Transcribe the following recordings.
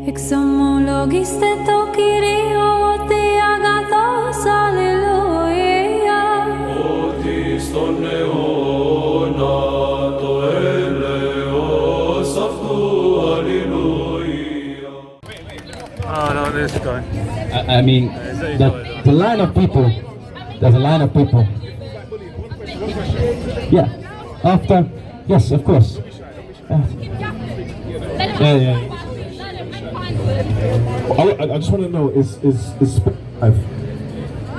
Exomologiste tokiri oti agathos alleluia. Otis ton neona to eleos aftu alleluia. Oh no, this guy. I mean, the line of people, there's a line of people. Yeah, after, yes, of course. Yeah. I just want to know, is life?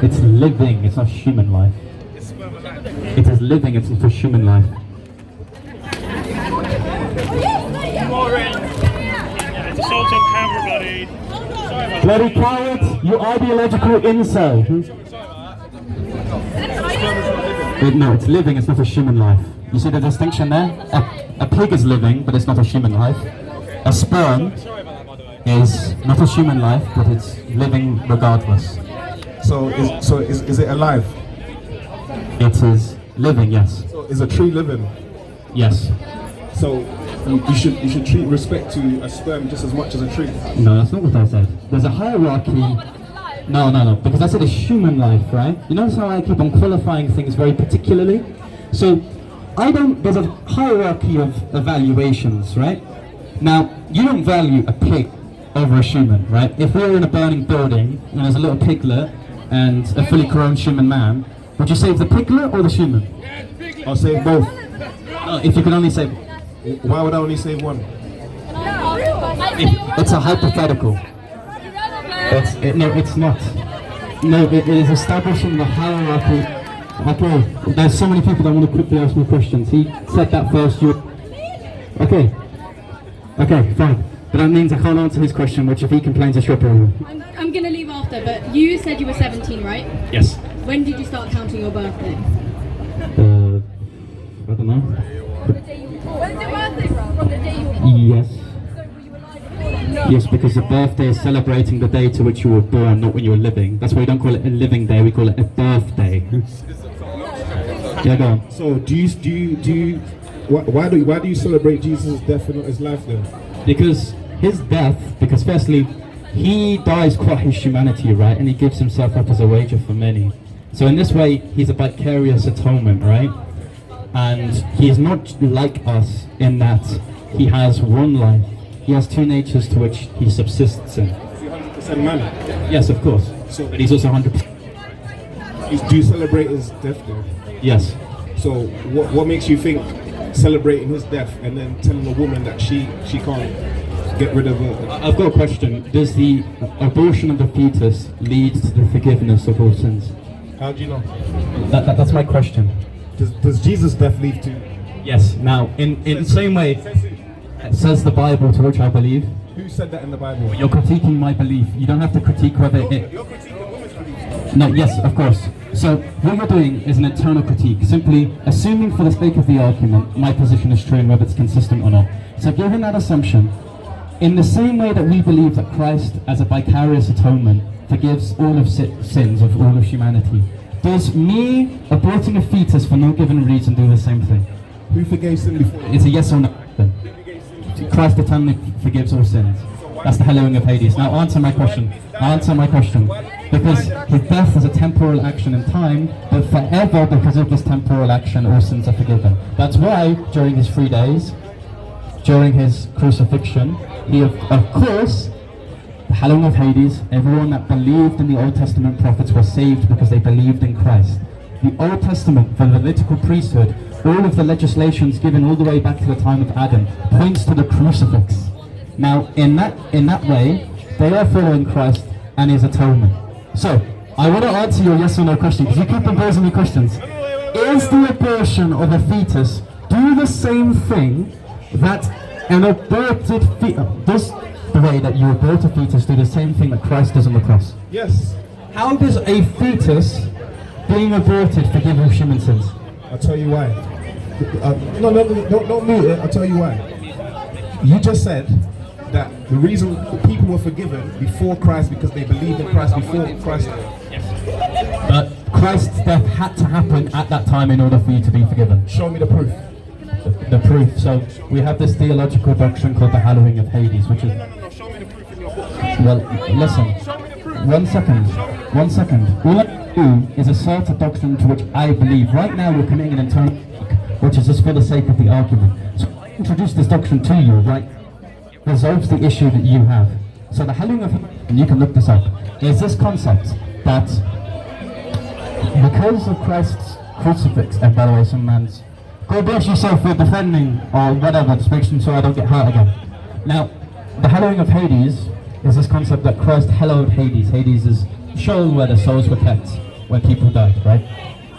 It's living, it's not human life. It is living, it's not human life. It's assault on camera, buddy. Bloody coward, you ideological incel. No, it's living, it's not a human life. You see the distinction there? A pig is living, but it's not a human life. A sperm is not a human life, but it's living regardless. So is it alive? It is living, yes. So is a tree living? Yes. So you should treat respect to a sperm just as much as a tree. No, that's not what I said. There's a hierarchy. No, because I said a human life, right? You notice how I keep on qualifying things very particularly? So, there's a hierarchy of evaluations, right? Now, you don't value a pig over a human, right? If we were in a burning building and there's a little piglet and a fully grown human man, would you save the piglet or the human? I'll save both. If you could only save... Why would I only save one? It's a hypothetical. No, it's not. No, it is establishing the hierarchy. Okay, there's so many people that want to quickly ask me questions. He said that first. Okay, fine. But that means I can't answer his question, which if he complains, it's your problem. I'm going to leave after, but you said you were 17, right? Yes. When did you start counting your birthday? I don't know. When's your birthday from the day you were born? Yes. So were you alive before? No. Yes, because a birthday is celebrating the day to which you were born, not when you were living. That's why we don't call it a living day, we call it a birthday. Yeah, go on. So why do you celebrate Jesus' death and not his life then? Because firstly, he dies quite his humanity, right? And he gives himself up as a wager for many. So in this way, he's a vicarious atonement, right? And he is not like us in that he has one life. He has two natures to which he subsists in. Is he 100% man? Yes, of course. But he's also 100%. Do you celebrate his death though? Yes. So what makes you think celebrating his death and then telling a woman that she can't get rid of her? I've got a question. Does the abortion of the fetus lead to the forgiveness of all sins? How do you know? That's my question. Does Jesus' death lead to? Yes. Now, in the same way, it says the Bible, to which I believe. Who said that in the Bible? You're critiquing my belief. You don't have to critique whether it... You're critiquing women's belief. No, yes, of course. So what you're doing is an internal critique, simply assuming for the sake of the argument my position is true and whether it's consistent or not. So given that assumption, in the same way that we believe that Christ as a vicarious atonement forgives all of sins of all of humanity, does me aborting a fetus for no given reason do the same thing? Who forgave sin before? It's a yes or no question. Christ eternally forgives all sins. That's the hellowing of Hades. Now answer my question. Because his death is a temporal action in time, but forever because of this temporal action all sins are forgiven. That's why during his 3 days, during his crucifixion, he of course, the hallowing of Hades, everyone that believed in the Old Testament prophets were saved because they believed in Christ. The Old Testament, the Levitical priesthood, all of the legislations given all the way back to the time of Adam points to the crucifix. Now, in that way, they are following Christ and his atonement. So, I want to answer your yes or no question, because you keep imposing me questions. Is the abortion of a fetus do the same thing that an aborted fetus... Does the way that you abort a fetus do the same thing that Christ does on the cross? Yes. How does a fetus being aborted forgive all human sins? I'll tell you why. No, don't mute it. I'll tell you why. You just said that the reason people were forgiven before Christ because they believed in Christ before Christ. But Christ's death had to happen at that time in order for you to be forgiven. Show me the proof. the proof. So we have this theological doctrine called the hallowing of Hades, which is... Show me the proof in your book. Well, listen. One second. All I do is assert a doctrine to which I believe. Right now we're committing an internal which is just for the sake of the argument. So I introduce this doctrine to you, right? It resolves the issue that you have. So the hallowing of Hades, and you can look this up, is this concept that because of Christ's crucifix, and by the way, some man's God bless yourself for defending or whatever, just making sure I don't get hurt again. Now, the hallowing of Hades is this concept that Christ hallowed Hades. Hades is shown where the souls were kept when people died, right?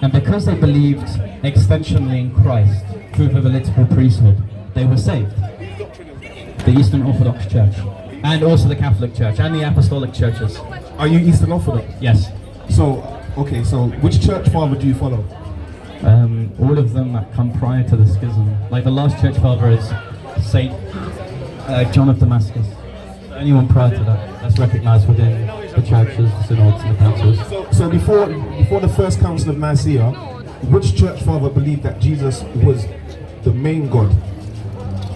And because they believed extensionally in Christ through the Levitical priesthood, they were saved. The Eastern Orthodox Church, and also the Catholic Church, and the Apostolic Churches. Are you Eastern Orthodox? Yes. So, okay, so which church father do you follow? All of them that come prior to the schism. Like the last church father is Saint John of Damascus. Anyone prior to that, that's recognized within the churches, the synods, and the councils. So before the first council of Nicaea, which church father believed that Jesus was the main God?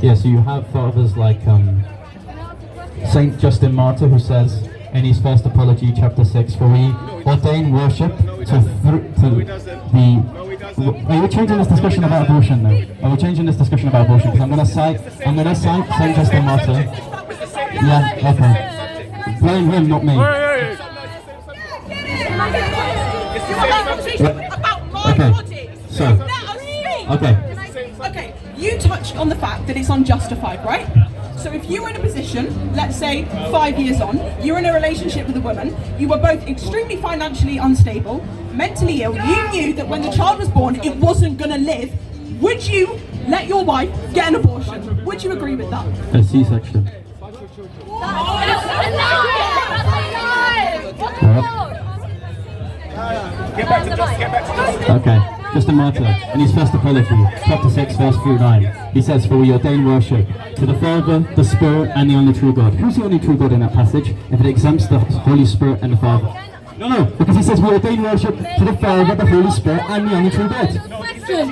Yeah, so you have fathers like Saint Justin Martyr, who says in his first apology, chapter 6, for we ordain worship to the... Are we changing this discussion about abortion now? Are we changing this discussion about abortion? Because I'm going to cite Saint Justin Martyr. Yeah, okay. Blame him, not me. Okay, so, Okay, you touched on the fact that it's unjustified, right? So if you were in a position, let's say 5 years on, you're in a relationship with a woman, you were both extremely financially unstable, mentally ill, you knew that when the child was born, it wasn't going to live, would you let your wife get an abortion? Would you agree with that? a C-section. Okay, Justin Martyr, in his first apology, chapter 6, verse 9, he says, for we ordain worship to the Father, the Spirit, and the only true God. Who's the only true God in that passage, if it exempts the Holy Spirit and the Father? No, because he says we ordain worship to the Father, the Holy Spirit, and the only true God. Question.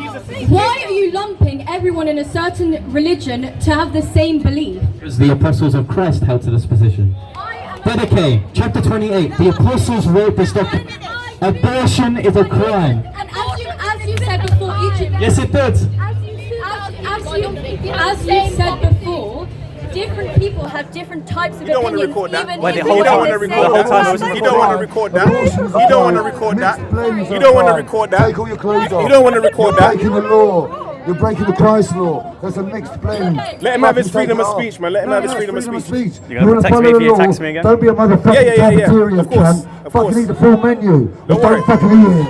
Why are you lumping everyone in a certain religion to have the same belief? Because the apostles of Christ held to this position. Dedicate, chapter 28, the apostles wrote this document. Abortion is a crime. And as you said before, Yes, it did. as you said before, different people have different types of opinions. You don't want to record that. Wait, You don't want to record that. You don't want to record that. You don't want to record that. You don't want to record that. Take all your clothes off. You don't want to record You're that. breaking the law. You're breaking the Christ law. That's a mixed blend. Let him have his freedom of speech, man. Let him have his freedom of speech. You want to text me follow if the you law. text me again? Don't be a motherfucking Yeah. cafeteria Of course. cunt. Of Fucking course. eat the full menu. Don't worry. Don't fucking eat it.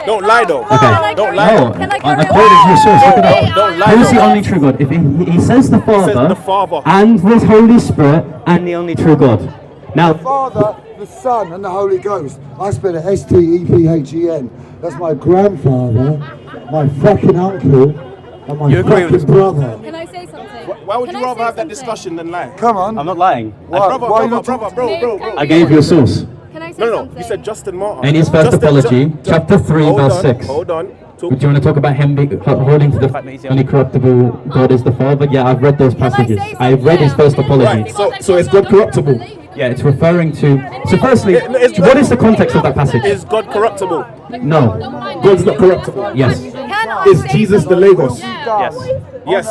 Don't lie though. Okay. Don't lie. No, according to your source, look at that. Don't lie. Who's the though. only true God? If he says the Father, the Father. and the Holy Spirit, and the only true God. Now, Father, the Son, and the Holy Ghost. I spell it S-T-E-P-H-E-N. That's my grandfather, my fucking uncle, and my You agree with fucking brother. Can I say something? Why would Can you I rather say have that something? discussion than lie? Come on. I'm not lying. Why Brother, not bro. I gave you a source. Can I say No. something? You said Justin Martyr. In his first apology, chapter 3, verse 6. Hold on. Do you want to talk about him holding to the only corruptible God is the Father? Yeah, I've read those passages. say I've read his first apology. Right. So is God corruptible? Yeah, it's referring to... So firstly, what is the context of that passage? Is God corruptible? No. God's not corruptible. Yes. Is Jesus the Logos? Yes. Yes.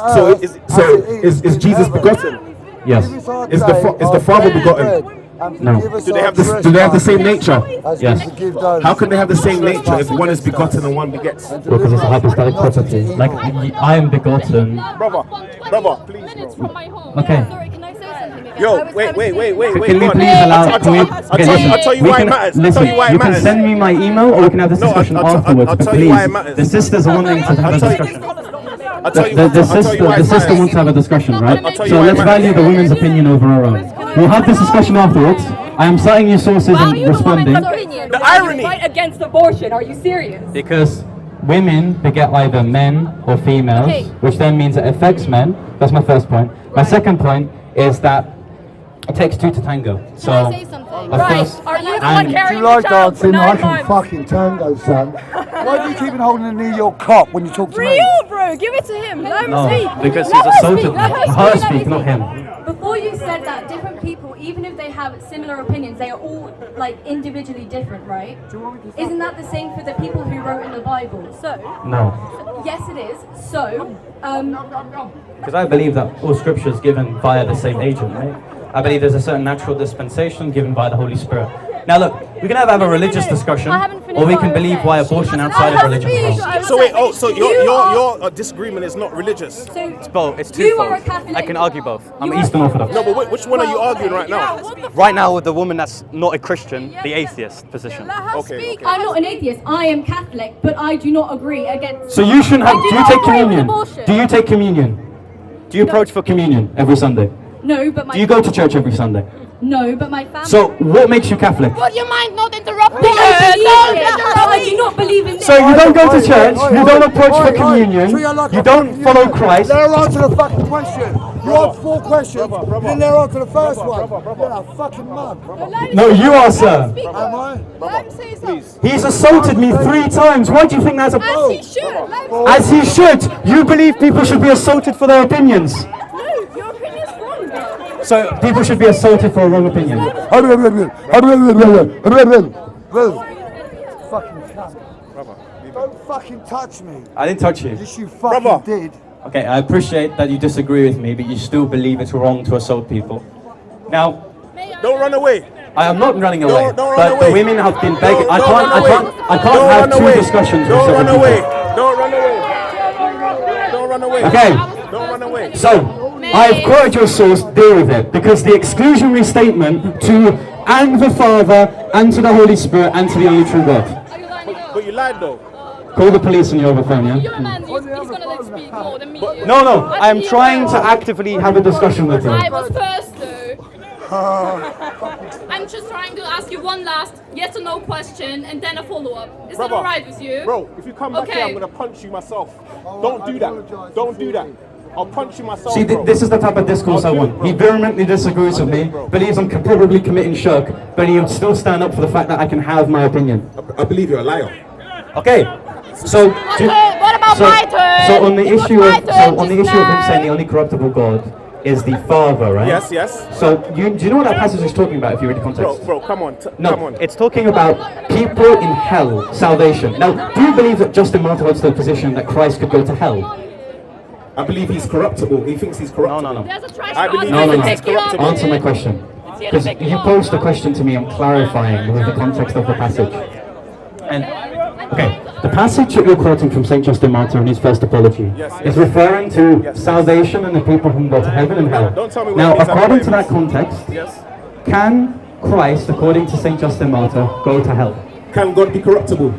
Is Jesus begotten? Yes. Is the Father begotten? No. Do they have the same nature? Yes. How can they have the same nature if one is begotten and one begets? Because it's a hypostatic property. Like, I am begotten. Brother, please, bro. Okay. Sorry, can I say something again? Yo, I was wait. Can we go on. please allow... I'll tell you why it matters. I'll Listen, tell you why it you can matters. send me my email or we can have this No, discussion I'll afterwards. But tell you why it please, matters. the sisters are wanting to have a discussion. I'll tell you The why it sister matters. wants to have a discussion, right? I'll tell you So why it let's matters. value the women's opinion over our own. We'll have this discussion afterwards. I am citing your sources and responding. The irony. Fight against abortion. Are you serious? Because women beget either men or females, which then means it affects men. That's my first point. My second point is that It takes two to tango. So, Can I say something? of Right. course, Are you the and- one If carrying you the like child for dancing, I 9 can months? fucking tango, son. Why do you keep on holding the knee of your cock when you talk to me? Real, bro. Give it to him. Let him no, speak. because Let he's her assaulted speak, me. let her Her speak. speak, not him. Before you said that different people, even if they have similar opinions, they are all like individually different, right? Isn't that the same for the people who wrote in the Bible? So, No. yes, it is. So, Because I believe that all scripture is given via the same agent, right? I believe there's a certain natural dispensation given by the Holy Spirit. Now look, we can have a religious discussion, or we can believe why abortion outside of religion is wrong. So wait, oh, so your disagreement is not religious? It's both, it's you are a twofold. Catholic. I can argue both. I'm Eastern Orthodox. No, but which one are you arguing right now? Right now with the woman that's not a Christian, the atheist position. Okay. I'm not an atheist. I am Catholic, but I do not agree against. So you shouldn't have, I do do you not take agree with communion? abortion. Do you take communion? Do you approach for communion every Sunday? No, but my. Do you go to church every Sunday? No, but my family. So what makes you Catholic? Would you mind not interrupting But I her? do not believe in this. So you don't go to Oi, church, oi, you oi, don't approach oi, for oi. communion, So you're like you a don't fucking follow idiot. Christ. Let her answer the fucking question. You asked 4 questions, then let her answer the first one. You're a fucking mug. No, you are, sir. Am I? Let him say something. He's assaulted me 3 times. Why do you think that's a... As he should. Let him As he should. You believe people should be assaulted for their opinions. No, your opinion's wrong, bro. So people should be assaulted for a wrong opinion. Fucking cunt. Don't fucking touch me. I didn't touch you. Yes, you fucking Brother. did. Okay, I appreciate that you disagree with me, but you still believe it's wrong to assault people. Now, Don't run away. I am not running away, Don't run but away. the women have been begging. I Don't can't run away. Don't have run 2 away. discussions with Don't run several away. people. Don't run away. Don't run away. Okay. Don't run away. So, I've quoted your source, deal with it, because the exclusionary statement to and the Father, and to the Holy Spirit, and to the only true God. But you lied though. Call the police on your other phone, yeah? You're a man, he's gonna let speak more than me. No, I am trying to actively have a discussion with you. I was first though. I'm just trying to ask you one last yes or no question and then a follow-up. Is that Brother, alright with you? Bro, if you come back here, I'm gonna punch you myself. Don't do that. Don't do that. I'll punch you myself. See, bro. this is the type of discourse I want. He vehemently disagrees with me, believes I'm probably committing shirk, but he would still stand up for the fact that I can have my opinion. I believe you're a liar. Okay, so What about my turn? so on the It was issue my of turn on the just issue of him now. saying the only corruptible God is the Father, right? Yes, yes. So do you know what that passage is talking about if you read the context? Bro, come on. No, Come on. it's talking about people in hell, salvation. Now, do you believe that Justin Martyr holds the position that Christ could go to hell? I believe he's corruptible. He thinks he's corruptible. No. There's a trash I believe No, no, no. he's corruptible. Answer my question. Because you posed a question to me, I'm clarifying with the context of the passage. And, okay, the passage that you're quoting from St. Justin Martyr in his first apology is referring to salvation and the people who go to heaven and hell. Don't tell me what Now, it means, I know according what to it that means. context, Yes. can Christ, according to St. Justin Martyr, go to hell? Can God be corruptible?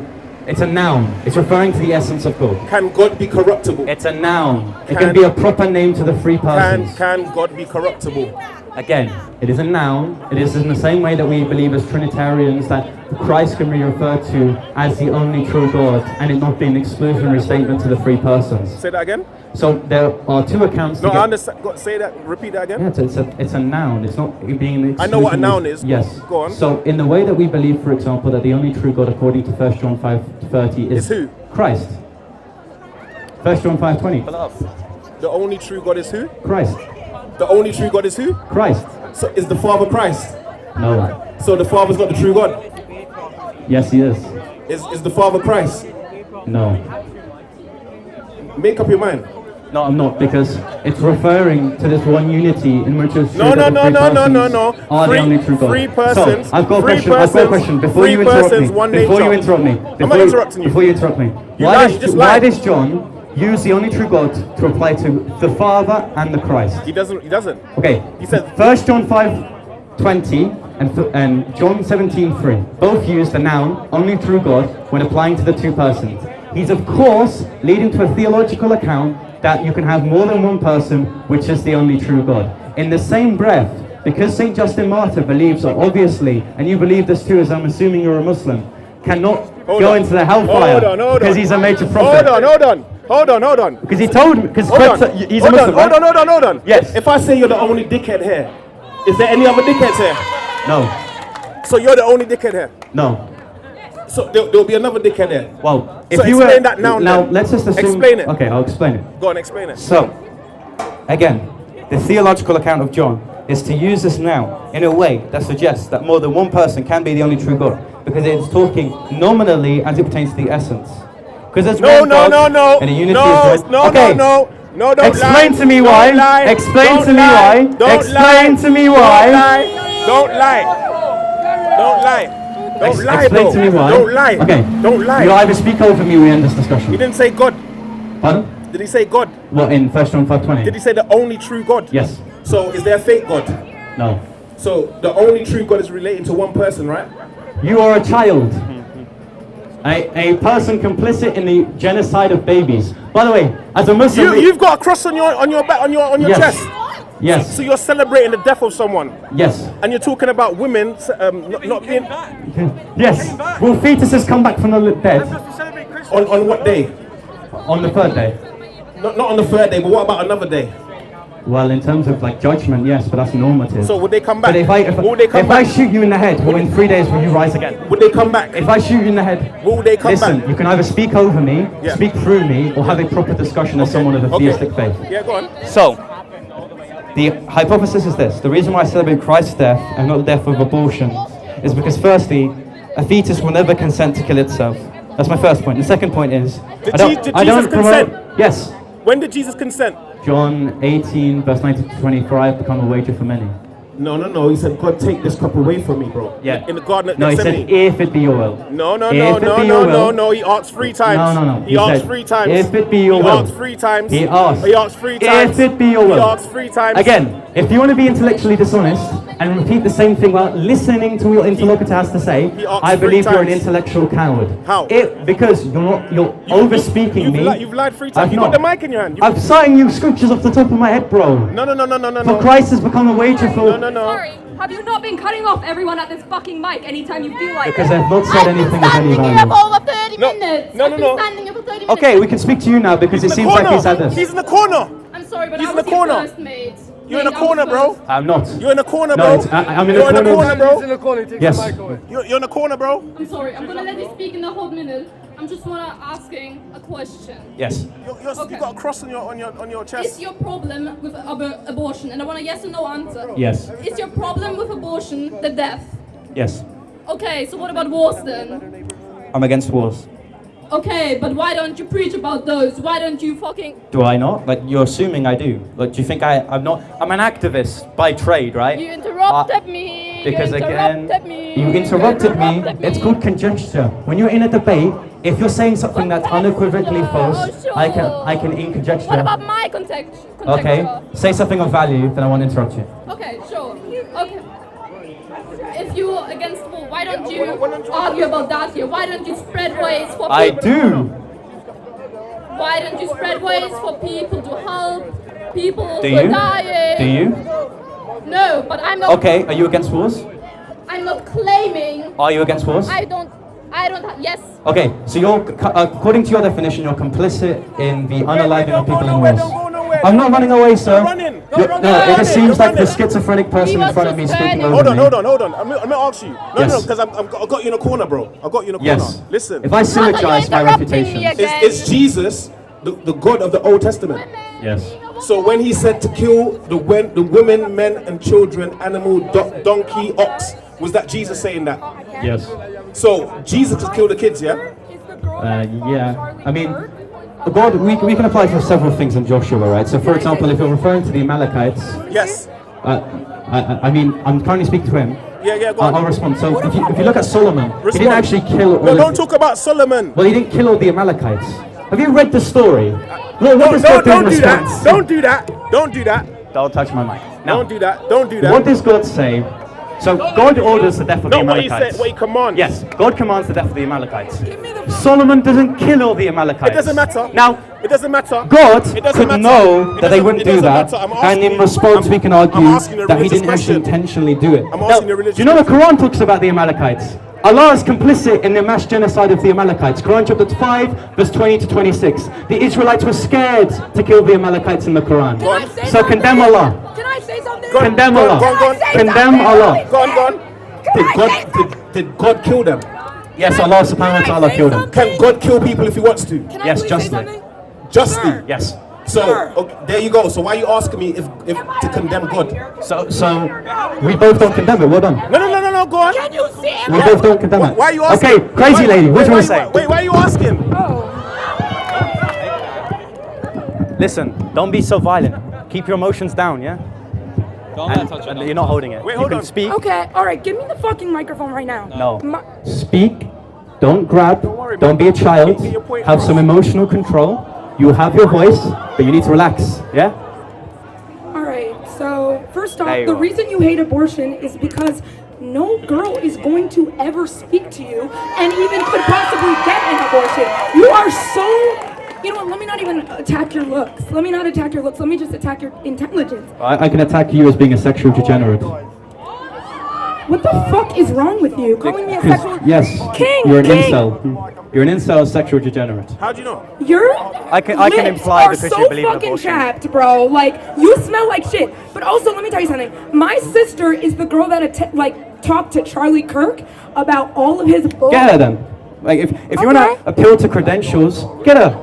It's a noun. It's referring to the essence of God. Can God be corruptible? It's a noun. It Can- can be a proper name to the 3 persons. Can God be corruptible? Again, it is a noun. It is in the same way that we believe as Trinitarians that Christ can be referred to as the only true God, and it not be an exclusionary statement to the 3 persons. Say that again. So there are 2 accounts. No, to I get- understand. Say that. Repeat that again. Yeah, it's a noun. It's not being an I know what a exclusionary- noun is. Yes. Go on. So in the way that we believe, for example, that the only true God, according to 1 John 5:30, Is who? Christ. 1 John 5:20. The only true God is who? Christ. The only true God is who? Christ. So is the Father Christ? No. So the Father's not the true God? Yes, he is. Is the Father Christ? No. Make up your mind. No, I'm not, because it's referring to this one unity in which it's No, no, no, no, no, no, no. Are the only true God. 3 persons. So, I've got a 3 question. I've got a persons, question. Before 3 you interrupt persons, me. 1 Before you nature. interrupt me. I'm not interrupting you. Before you interrupt me. You Why lied, does you just why lied. does John use the only true God to apply to the Father and the Christ? He doesn't. He doesn't. Okay. He said. 1 John 5:20 and John 17:3 both use the noun only true God when applying to the 2 persons. He's of course leading to a theological account that you can have more than one person, which is the only true God. In the same breath, because St. Justin Martyr believes, or obviously, and you believe this too, as I'm assuming you're a Muslim, cannot go into the hellfire because he's a major prophet. Hold on. Because he told me, because Hold on. he's a Muslim, right? Hold on. Yes. If I say you're the only dickhead here, Is there any other dickheads here? No. So you're the only dickhead here? No. So there'll be another dickhead here? Well, if so you explain were... that now then. Let's just assume... Explain it. Okay, I'll explain it. Go on, explain it. So, again, the theological account of John is to use this now in a way that suggests that more than one person can be the only true God, because it's talking nominally as it pertains to the essence. Because there's one God and the unity is good. Okay. No, don't explain lie. to me Don't why. lie. Explain Don't to me lie. why. Don't Explain lie. to me why. Don't lie. Don't lie. Don't lie, Explain bro. to me why. Don't lie. Okay. Don't lie. You either speak over me or we end this discussion. He didn't say God. Pardon? Did he say God? What, in 1 John 5:20? Did he say the only true God? Yes. So is there a fake God? No. So the only true God is relating to one person, right? You are a child. A person complicit in the genocide of babies. By the way, as a Muslim... You've got a cross on your back, on your Yes. chest. Yes. So you're celebrating the death of someone. Yes. And you're talking about women not being... Yes. Will fetuses come back from the dead? On what day? On the third day. Not on the third day, but what about another day? Well, in terms of like judgment, yes, but that's normative. So would they come back? But if I shoot you in the head, well, in 3 days will you rise again? Would they come back? If I shoot you in the head, will they come listen, back? you can either speak over me, speak through me, or have a proper discussion as someone of a theistic faith. Yeah, go on. So, the hypothesis is this. The reason why I celebrate Christ's death and not the death of abortion is because firstly, a fetus will never consent to kill itself. That's my first point. The second point is... Did Jesus consent? Yes. When did Jesus consent? John 18, verse 19 to 24, become a wager for many. No. He said, God, take this cup away from me, bro. Yeah. In the garden of No, he Gethsemane. said, if it be your will. No. He asked 3 times. No. He asked 3 times. If it be your will. He asked 3 times. He asked. He asked 3 times. If it be your will. He asked 3 times. Again, if you want to be intellectually dishonest and repeat the same thing while listening to what your interlocutor has to say, I believe you're an intellectual coward. How? Because you're over-speaking me. You've lied 3 times. You got the mic in your hand. I'm citing you scriptures off the top of my head, bro. No. For Christ has become a wager for... No. Sorry, have you not been cutting off everyone at this fucking mic anytime you feel like Because I've not said anything of any value. over 30 minutes. No. Standing here for 30 minutes. Okay, we can speak to you now because it seems like he's had this. He's in the corner. I'm sorry, but He's I in the was your corner. first mate. You're in the corner, bro. I'm not. You're in the corner, No, bro. I'm in You're in the the corner, bro. He's in the corner, he takes Yes. the mic away. You're in the corner, bro. I'm sorry, I'm gonna let you speak in a whole minute. I'm just wanna asking a question. Yes. You got a cross on your chest. Is your problem with abortion, and I want a yes or no answer. Yes. Is your problem with abortion the death? Yes. Okay, so what about wars then? I'm against wars. Okay, but why don't you preach about those? Why don't you fucking... Do I not? Like, you're assuming I do. Like, do you think I'm not? I'm an activist by trade, right? You interrupted me. Because you again, interrupted me. you interrupted me. It's called conjecture. When you're in a debate, if you're saying something that's unequivocally false, sure. I can in conjecture. What about my conjecture? Okay, say something of value, then I won't interrupt you. Okay, sure. Okay. If you're against war, why don't you argue about that here? Why don't you spread ways for people? I do. Why don't you spread ways for people to help people Do who are you? dying? Do you? No, but I'm not. Okay, are you against wars? I'm not claiming. Are you against wars? I don't. Yes. Okay, so you're, according to your definition, you're complicit in the unaliving of people in wars. I'm not running away, sir. No, it just seems like the schizophrenic person in front of me speaking over me. Hold on. I'm gonna ask you. No, because I got you in a corner, bro. I got you in a corner. Yes. Listen. If I syllogize my reputation. Is Jesus the God of the Old Testament? Yes. So when he said to kill the women, men, and children, animal, donkey, ox, was that Jesus saying that? Yes. So Jesus just killed the kids, yeah? Yeah. I mean, God, we can apply for several things in Joshua, right? So, for example, if you're referring to the Amalekites, yes. I mean, I'm currently speaking to him. Yeah, go on. I'll respond. So, if you look at Solomon, he didn't actually kill all. No, don't talk about Solomon. Well, he didn't kill all the Amalekites. Have you read the story? Don't do that. Don't do that. Don't touch my mic. Don't do that. Don't do that. What does God say? So God orders the death of the Amalekites. What he said, what he commands. Yes, God commands the death of the Amalekites. Solomon doesn't kill all the Amalekites. It doesn't matter. Now, it doesn't matter. God It doesn't could matter. know It that they doesn't- wouldn't it do doesn't that, matter. I'm and asking in you- response we can argue asking a that he religious didn't actually question. intentionally do it. I'm asking a religious do you know the Quran talks about the Amalekites? Allah is complicit in the mass genocide of the Amalekites. Quran chapter 5, verse 20 to 26. The Israelites were scared to kill the Amalekites in the Quran. So condemn Allah. Can I say something? Condemn Allah. Go on. Condemn Allah. Go on. Did God kill them? Yes, Allah subhanahu wa ta'ala killed them. Can God kill people if he wants to? Yes, justly. Justly? Yes. So, okay, there you go. So why are you asking me if to condemn God? So we both don't condemn it. Well done. No, go on. Can you see him? We both don't condemn it. Why are you asking? Okay, crazy lady, what do you want to say? Wait, why are you asking? Listen, don't be so violent. Keep your emotions down, yeah? And you're not holding it. Wait, you hold can on. speak. Okay, alright, give me the fucking microphone right now. No. Speak. Don't grab. worry, Don't be a child. Get your point Have across. some emotional control. You have your voice, but you need to relax, yeah? Alright, so first off, There you the go. reason you hate abortion is because no girl is going to ever speak to you and even could possibly get an abortion. You are so... You know what, let me not even attack your looks. Let me not attack your looks, let me just attack your intelligence. I can attack you as being a sexual degenerate. What the fuck is wrong with you? Calling me a sexual... Yes, King, you're an King. incel. You're an incel sexual degenerate. How do you know? Your I can lips imply are because so you believe in fucking abortion. chapped, bro. Like, you smell like shit. But also, let me tell you something. My sister is the girl that talked to Charlie Kirk about all of his books. Get her then. Like, if you want to appeal to credentials, get her.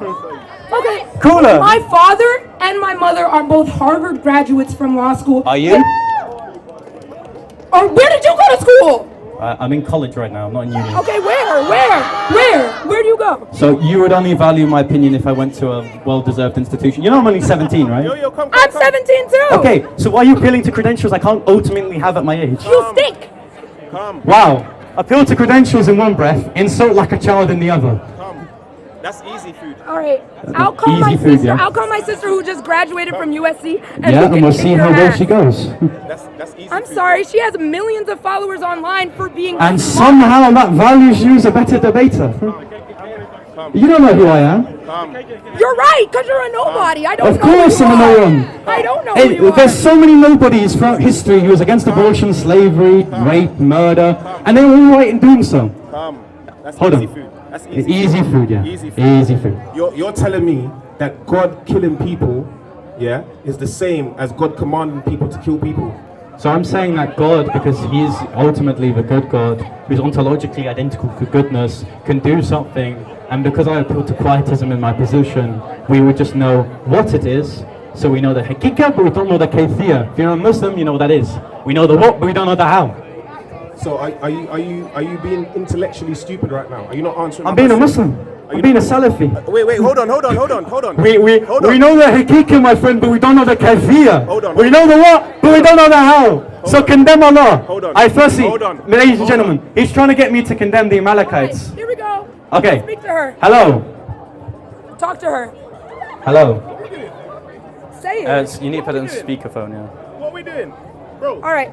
Okay. Call her. My father and my mother are both Harvard graduates from law school. Are you? Or where did you go to school? I'm in college right now. I'm not in uni. Okay, where do you go? So you would only value my opinion if I went to a well-deserved institution. You know I'm only 17, right? Yo, come. I'm 17 too. Okay, so why are you appealing to credentials I can't ultimately have at my age? You stink. Come. Wow. Appeal to credentials in one breath, insult like a child in the other. Come. That's easy food. All right, I'll call Easy my food, sister. yeah. I'll call my sister who just graduated from USC. Yeah, and we'll see how well she goes. That's easy. I'm food. sorry, she has millions of followers online for being. And somehow that values you as a better debater. You don't know who I am. You're right, because you're a nobody. I don't Of know. course who you I'm a no are. one. I don't know Hey, who you there's are. so many nobodies throughout history who was against abortion, slavery, rape, murder, and they were all right in doing so. That's Hold easy on. food. That's easy. Easy food, yeah. Easy food. Easy food. You're telling me that God killing people, yeah, is the same as God commanding people to kill people? So I'm saying that God, because He's ultimately the good God, who's ontologically identical to goodness, can do something, and because I appeal to quietism in my position, we would just know what it is, so we know the hakika, but we don't know the kayfiyya. If you're a Muslim, you know what that is. We know the what, but we don't know the how. So are you being intellectually stupid right now? Are you not answering? I'm my being a question? Muslim. I'm being a Salafi. Wait, hold on. We know the hakika, my friend, but we don't know the kayfiyya. Hold on. We know the what, but we don't know the how. So condemn Allah. Hold on. Firstly, Hold on. ladies and gentlemen, he's trying to get me to condemn the Amalekites. Here we go. Okay. Speak to her. Hello. Talk to her. Hello. Say it. You need to put it on speakerphone, yeah. What are we doing, bro? All right.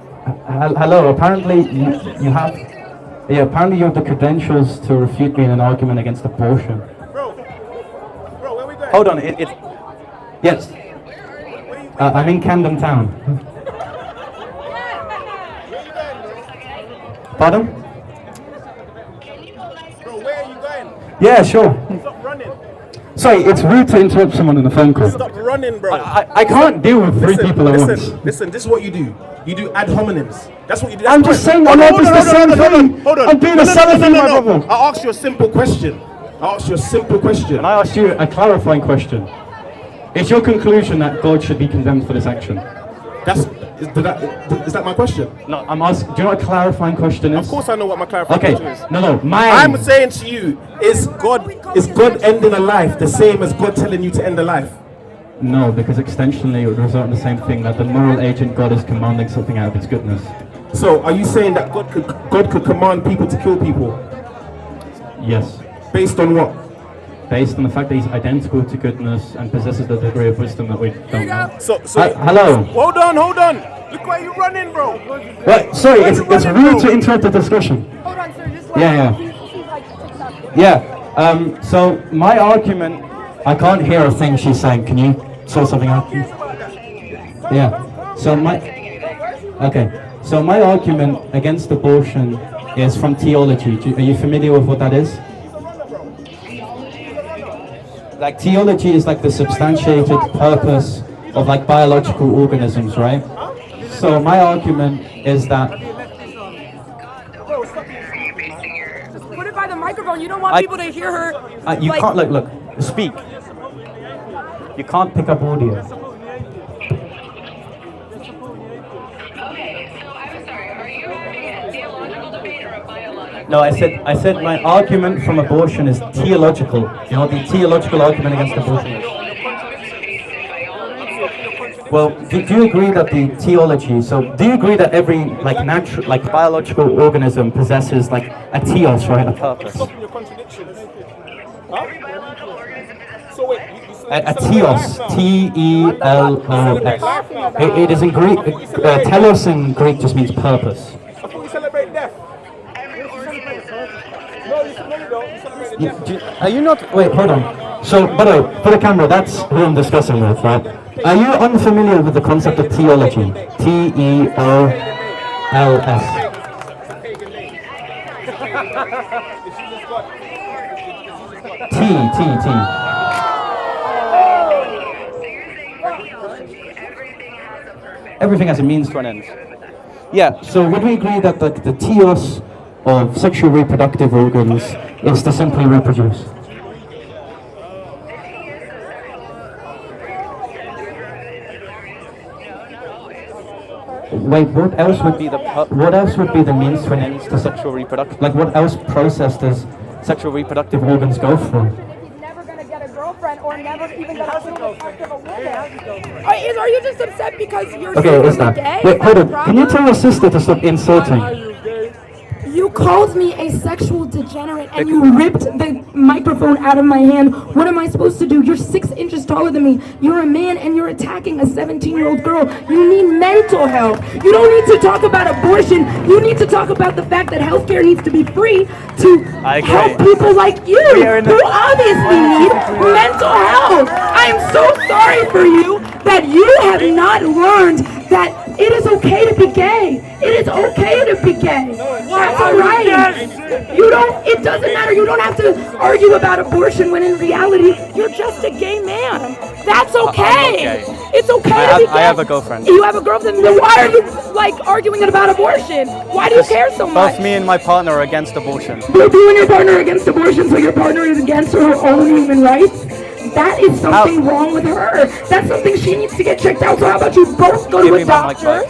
Hello. Apparently you have. Yeah. Apparently you have the credentials to refute me in an argument against abortion. Bro, where we going? Hold on. Yes. I'm in Camden town. Pardon? Bro, where are you going? Yeah, sure. Stop running. Sorry, it's rude to interrupt someone in a phone call. Stop running, bro. I can't deal with three people at once. Listen, this is what you do. You do ad hominems. That's what you do. I'm just saying Allah does the same thing. Hold on. I'm being a Salafi, my brother. I asked you a simple question. And I asked you a clarifying question. Is your conclusion that God should be condemned for this action? Is that my question? No, I'm asking. Do you know what a clarifying question is? Of course I know what my clarification is. No. I'm saying to you, is God ending a life the same as God telling you to end a life? No, because extensionally it would result in the same thing, that the moral agent God is commanding something out of its goodness. So are you saying that God could command people to kill people? Yes. Based on what? Based on the fact that he's identical to goodness and possesses the degree of wisdom that we don't have. So hello. Hold on. Look where you running, bro. What? Sorry, it's rude to interrupt the discussion. Hold on, sir. Just Yeah. So my argument, I can't hear a thing she's saying. Can you sort something out? Yeah. So my argument against abortion is from theology. Are you familiar with what that is? Like theology is like the substantiated purpose of like biological organisms, right? So my argument is that Put it by the microphone. You don't want people to hear her. you can't look. Speak. You can't pick up audio. No, I said my argument from abortion is theological. You know what the theological argument against abortion is? Well, do you agree that the theology, do you agree that every biological organism possesses like a theos, right, a purpose? A theos, T-E-L-O-S. It is in Greek, telos in Greek just means purpose. I thought you celebrate death. No, you don't. Are you not? Wait, hold on. So, by the way, for the camera, that's who I'm discussing with, right? Are you unfamiliar with the concept of theology? T-E-O-L-S. T. Everything has a means to an end. Yeah, so would we agree that the theos of sexual reproductive organs is to simply reproduce? Wait, what else would be the means to an end to sexual reproduction? Like, what else process does sexual reproductive organs go through? Never gonna get a girlfriend or never even gonna feel the touch of a woman. Are you just upset because you're gay? Wait, hold on. Can you tell your sister to stop insulting? You called me a sexual degenerate and you ripped the microphone out of my hand. What am I supposed to do? You're 6 inches taller than me. You're a man and you're attacking a 17-year-old girl. You need mental health. You don't need to talk about abortion. You need to talk about the fact that healthcare needs to be free to help people like you who obviously need mental health. I am so sorry for you that you have not learned that it is okay to be gay. It is okay to be gay. That's alright. It doesn't matter. You don't have to argue about abortion when in reality, you're just a gay man. That's okay. It's okay to be gay. I have a girlfriend. You have a girlfriend? Then why are you, arguing about abortion? Why do you care so much? Both me and my partner are against abortion. You and your partner are against abortion, so your partner is against her own human rights? That is something wrong with her. That's something she needs to get checked out. So how about you both go to a doctor?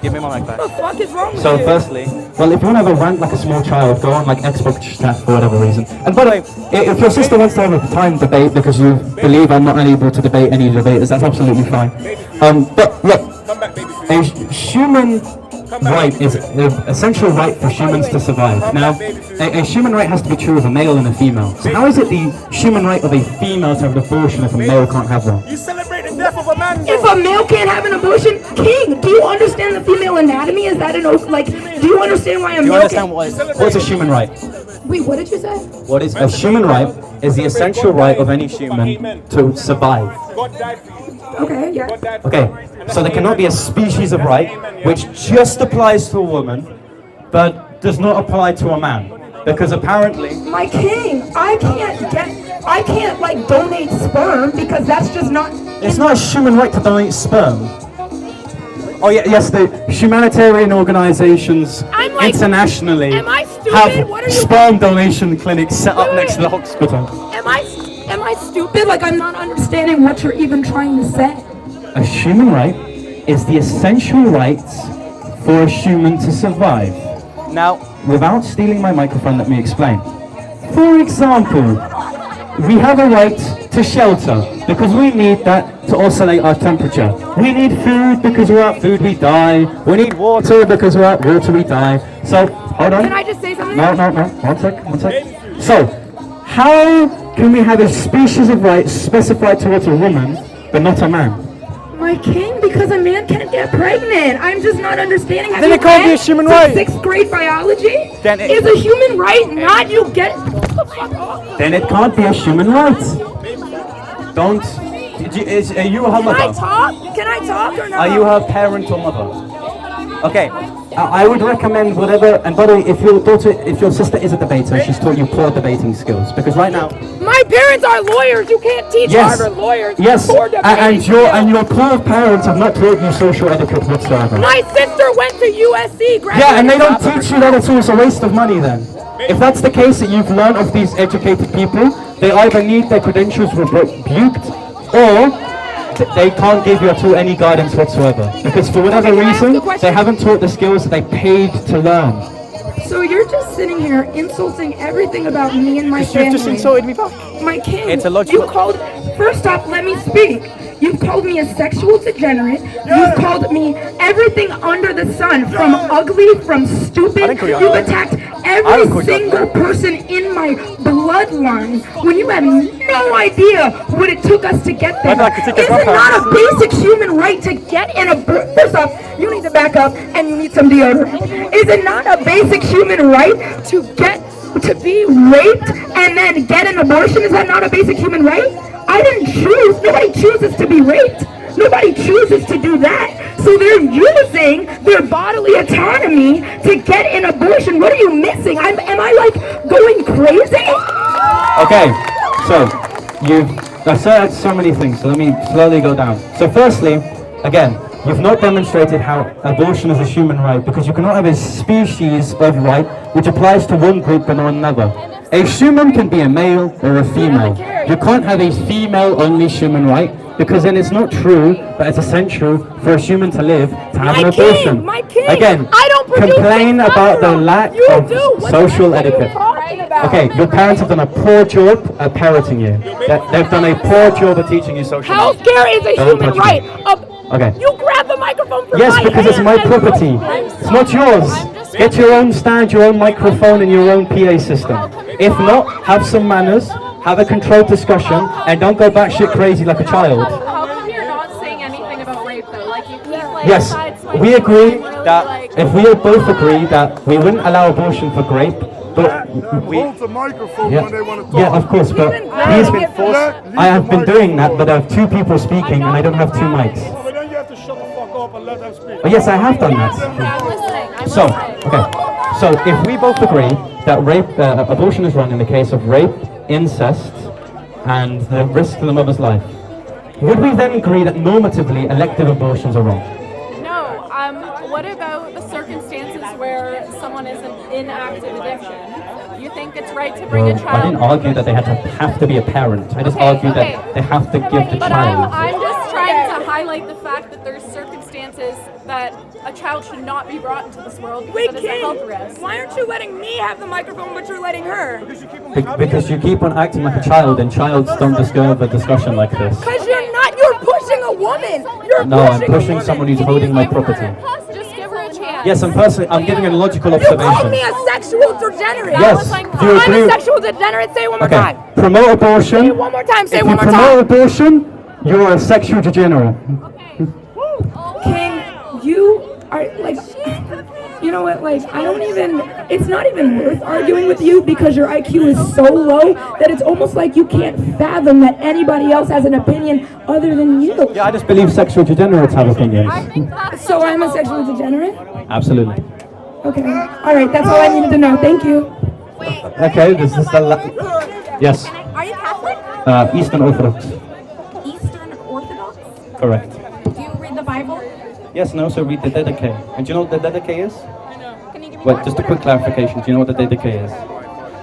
Give me my mic back. What the fuck is wrong with you? So firstly, well, if you want to have a rant like a small child, go on Xbox chat for whatever reason. And by the way, if your sister wants to have a time debate because you believe I'm not able to debate any debaters, that's absolutely fine. But look, a human right is an essential right for humans to survive. Now, a human right has to be true of a male and a female. So how is it the human right of a female to have an abortion if a male can't have one? You celebrate the death of a man. If a male can't have an abortion, King, do you understand the female anatomy? Is that do you understand why a male can't? What's a human right? Wait, what did you say? What is a human right is the essential right of any human to survive. God died for you. Okay, yeah. Okay, so there cannot be a species of right which just applies to a woman but does not apply to a man. Because apparently... My king, I can't donate sperm because that's just not... It's not a human right to donate sperm. Oh yeah, yes, the humanitarian organizations internationally have sperm donation clinics set up next to the hospital. Am I stupid? I'm not understanding what you're even trying to say. A human right is the essential right for a human to survive. Now, without stealing my microphone, let me explain. For example, we have a right to shelter because we need that to oscillate our temperature. We need food because without food we die. We need water because without water we die. So, hold on. Can I just say something? No. One sec. So, how can we have a species of rights specified towards a woman but not a man? My king, because a man can't get pregnant. I'm just not understanding. Then it can't be a human right. 6th grade biology is a human right, not you get what the fuck off. Then it can't be a human right. Don't. Are you her mother? Can I talk or not? Are you her parent or mother? Okay. I would recommend whatever. And by the way, if your sister is a debater, she's taught you poor debating skills. Because right now, My parents are lawyers. You can't teach yes, Harvard lawyers. yes, Poor debating and your poor parents have not taught you social etiquette whatsoever. My sister went to USC. Yeah, and they don't teach you that. It's also a waste of money then. If that's the case that you've learned of these educated people, they either need their credentials rebuked or they can't give you at all any guidance whatsoever. Because for whatever reason, they haven't taught the skills that they paid to learn. So you're just sitting here insulting everything about me and my family. You've just insulted me back. My king, It's illogical. you called, first off, let me speak. You've called me a sexual degenerate. You've called me everything under the sun, from ugly, from stupid. You've attacked every single person in my bloodline when you have no idea what it took us to get there. Is it not a basic human right to get in a... First off, you need to back up and you need some deodorant. Is it not a basic human right to be raped and then get an abortion? Is that not a basic human right? I didn't choose. Nobody chooses to be raped. Nobody chooses to do that. So they're using their bodily autonomy to get an abortion. What are you missing? Am I like going crazy? Okay, so I've said so many things, so let me slowly go down. So firstly, again, you've not demonstrated how abortion is a human right, because you cannot have a species of right which applies to one group but not another. A human can be a male or a female. You can't have a female-only human right, because then it's not true that it's essential for a human to live to have an abortion. Again, I don't complain about the lack of social etiquette. Okay, your parents have done a poor job at parenting you. They've done a poor job at teaching you social etiquette. Healthcare is a human right. Okay. You grab the microphone from Yes, my because it's hand my and property. It's not yours. Get your own stand, your own microphone, and your own PA system. If not, have some manners, have a controlled discussion, and don't go batshit crazy like a child. How come you're not saying anything about rape though? Like you keep like Yes, we agree that if we both agree that we wouldn't allow abortion for rape, but Hold the microphone when they want to talk. yeah, of course, but he's been forced. I have been doing that, but I have two people speaking, and I don't have two mics. But then you have to shut the fuck up and let them speak. Oh, yes, I have done that. So, okay. So, if we both agree that abortion is wrong in the case of rape, incest, and the risk to the mother's life, would we then agree that normatively elective abortions are wrong? No. What about the circumstances where someone is in active addiction? You think it's right to bring a child? I didn't argue that they have to be a parent. I just argued that they have to give the But child. I'm just trying to highlight the fact that there's circumstances that a child should not be brought into this world because it is a health risk. Why aren't you letting me have the microphone, but you're letting her? Because you keep on acting like a child, and childs don't deserve a discussion like this. Because you're pushing a woman. No, I'm pushing someone who's holding my property. Just give her a chance. Yes, I'm giving a logical You called observation. me a sexual degenerate. Yes, do you I'm agree? a sexual degenerate. Say it one more Okay, time. promote abortion. Say it one more time. Say it If one you more promote time. abortion, you're a sexual degenerate. King, you are like, you know what, like, it's not even worth arguing with you because your IQ is so low that it's almost like you can't fathom that anybody else has an opinion other than you. Yeah, I just believe sexual degenerates have opinions. So I'm a sexual degenerate? Absolutely. Okay. All right, that's all I needed to know. Thank you. Okay, this is the yes. Are you Catholic? Eastern Orthodox. Eastern Orthodox? Correct. Do you read the Bible? Yes, and also read the Dedicae. And do you know what the Dedicae is? Can you give me Wait, just a quick clarification. Do you know what the Dedicae is?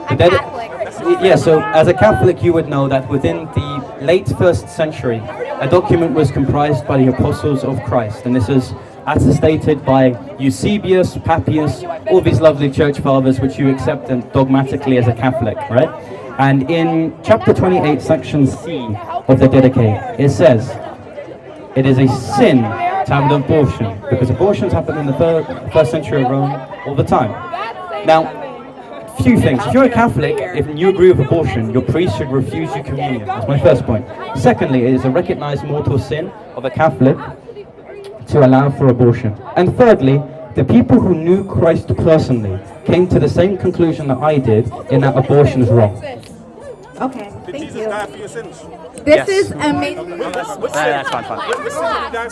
I'm Catholic. Yeah, so as a Catholic, you would know that within the late 1st century, a document was comprised by the apostles of Christ, and this is attestated by Eusebius, Papias, all these lovely church fathers which you accept dogmatically as a Catholic, right? And in chapter 28, section C of the Dedicae, it says, it is a sin to have an abortion, because abortions happen in the 1st century of Rome all the time. Now, few things. If you're a Catholic, if you agree with abortion, your priest should refuse you communion. That's my first point. Secondly, it is a recognized mortal sin of a Catholic to allow for abortion. And thirdly, the people who knew Christ personally came to the same conclusion that I did in that abortion is wrong. Okay, thank you. Die for your sins. This is amazing. That's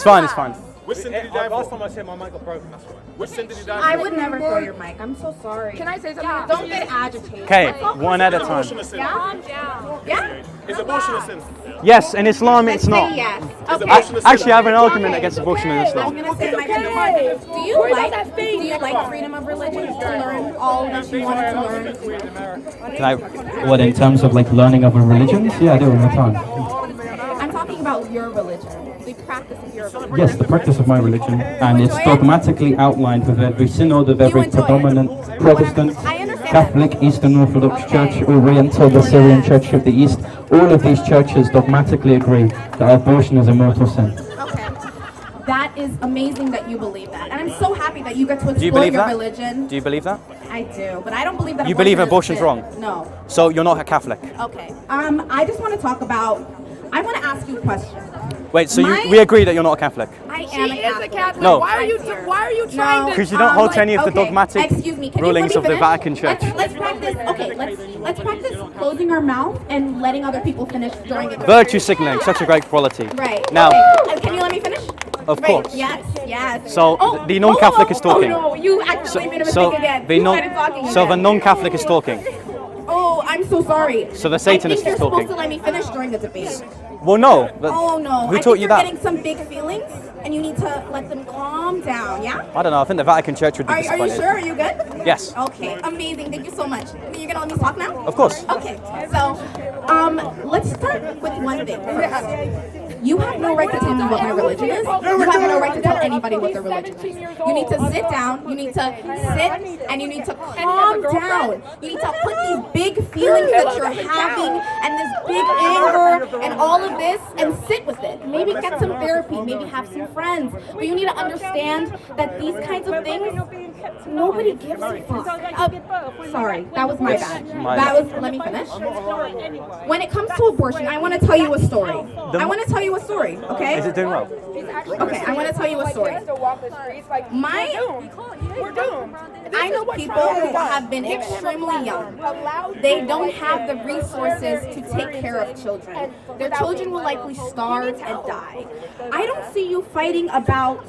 fine. It's fine. Which sin did he die Last for? time I said my mic got broken, that's why. Which sin did he die for? I would never throw your mic. I'm so sorry. Can I say something? Don't get agitated. Okay, one at a time. Abortion a sin? Yeah? Is abortion a sin? Yes, in Islam it's Say not. yes. Is Okay. abortion a sin? Actually, I have an argument against abortion in I'm Islam. gonna say my piece. Do you like freedom of religion to learn all that you wanted to learn? Can I, What, in terms of like learning other religions? Yeah, I do all the time. I'm talking about your religion, the practice of your religion. Yes, the practice of my religion, and it's dogmatically outlined with every synod of every predominant Protestant, Catholic, Eastern Orthodox Church, Oriental, the Syrian Church of the East. All of these churches dogmatically agree that abortion is a mortal sin. Okay. That is amazing that you believe that. And I'm so happy that you get to do you explore believe your that? religion. Do you believe that? I do, but I don't believe that You believe is abortion's sin. wrong? No. So you're not a Catholic? Okay. I just want to talk about, I want to ask you a question. Wait, so My- we agree that you're not a Catholic? I am a Catholic. No. Why are you trying to? Because you don't hold to any of the okay, dogmatic excuse me, can rulings you of let the me finish? Vatican Church. Let's practice. Okay, let's practice closing our mouth and letting other people finish during it. Virtue signaling, such a great quality. Right. Now, okay. Can you let me finish? of Right. course. Yes. Yes. So the non-Catholic is talking. Oh no, you actually made a mistake again. The You non- started talking so the again. non-Catholic is talking. Oh, I'm so sorry. So the I Satanist think is you're talking. supposed to let me finish during the debate. Well, no. But Oh no. Who I taught think you you're that? getting some big feelings, and you need to let them calm down. Yeah. I don't know. I think the Vatican Church would be Are you disappointed. sure? Are you good? Yes. Okay, amazing. Thank you so much. You're gonna let me talk now? Of course. Okay, so let's start with one thing first. You have no right to tell me what my religion is. You have no right to tell anybody what their religion is. You need to sit down, you need to sit, and you need to calm down. You need to put these big feelings that you're having and this big anger and all of this and sit with it. Maybe get some therapy, maybe have some friends. But you need to understand that these kinds of things, nobody gives a fuck. Sorry, that was my bad. Let me finish. When it comes to abortion, I want to tell you a story. Okay? Is it doing well? Okay, I want to tell you a story. I know people who have been extremely young. They don't have the resources to take care of children. Their children will likely starve and die. I don't see you fighting about,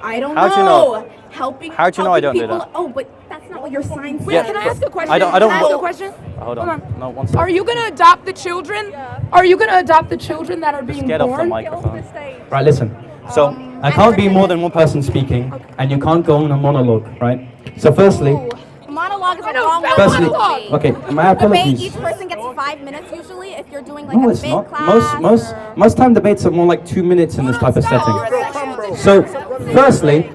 How'd you know? helping How'd you know I don't do people. that? Oh, but that's not what your sign says. Yeah, Can I ask a question? I don't. Can I ask a question? Hold on. Hold on. No, one second. Are you gonna adopt the children? Are you gonna adopt the children that are being Get off the born? microphone. Right, listen. So, I can't be more than one person speaking, and you can't go on a monologue, right? So firstly, Monologue is a wrong word. firstly, Debate. okay, my Debate, apologies. each person gets 5 minutes usually if you're doing like No, a it's big not. class. Most time debates are more like 2 minutes in this type of setting. So, firstly,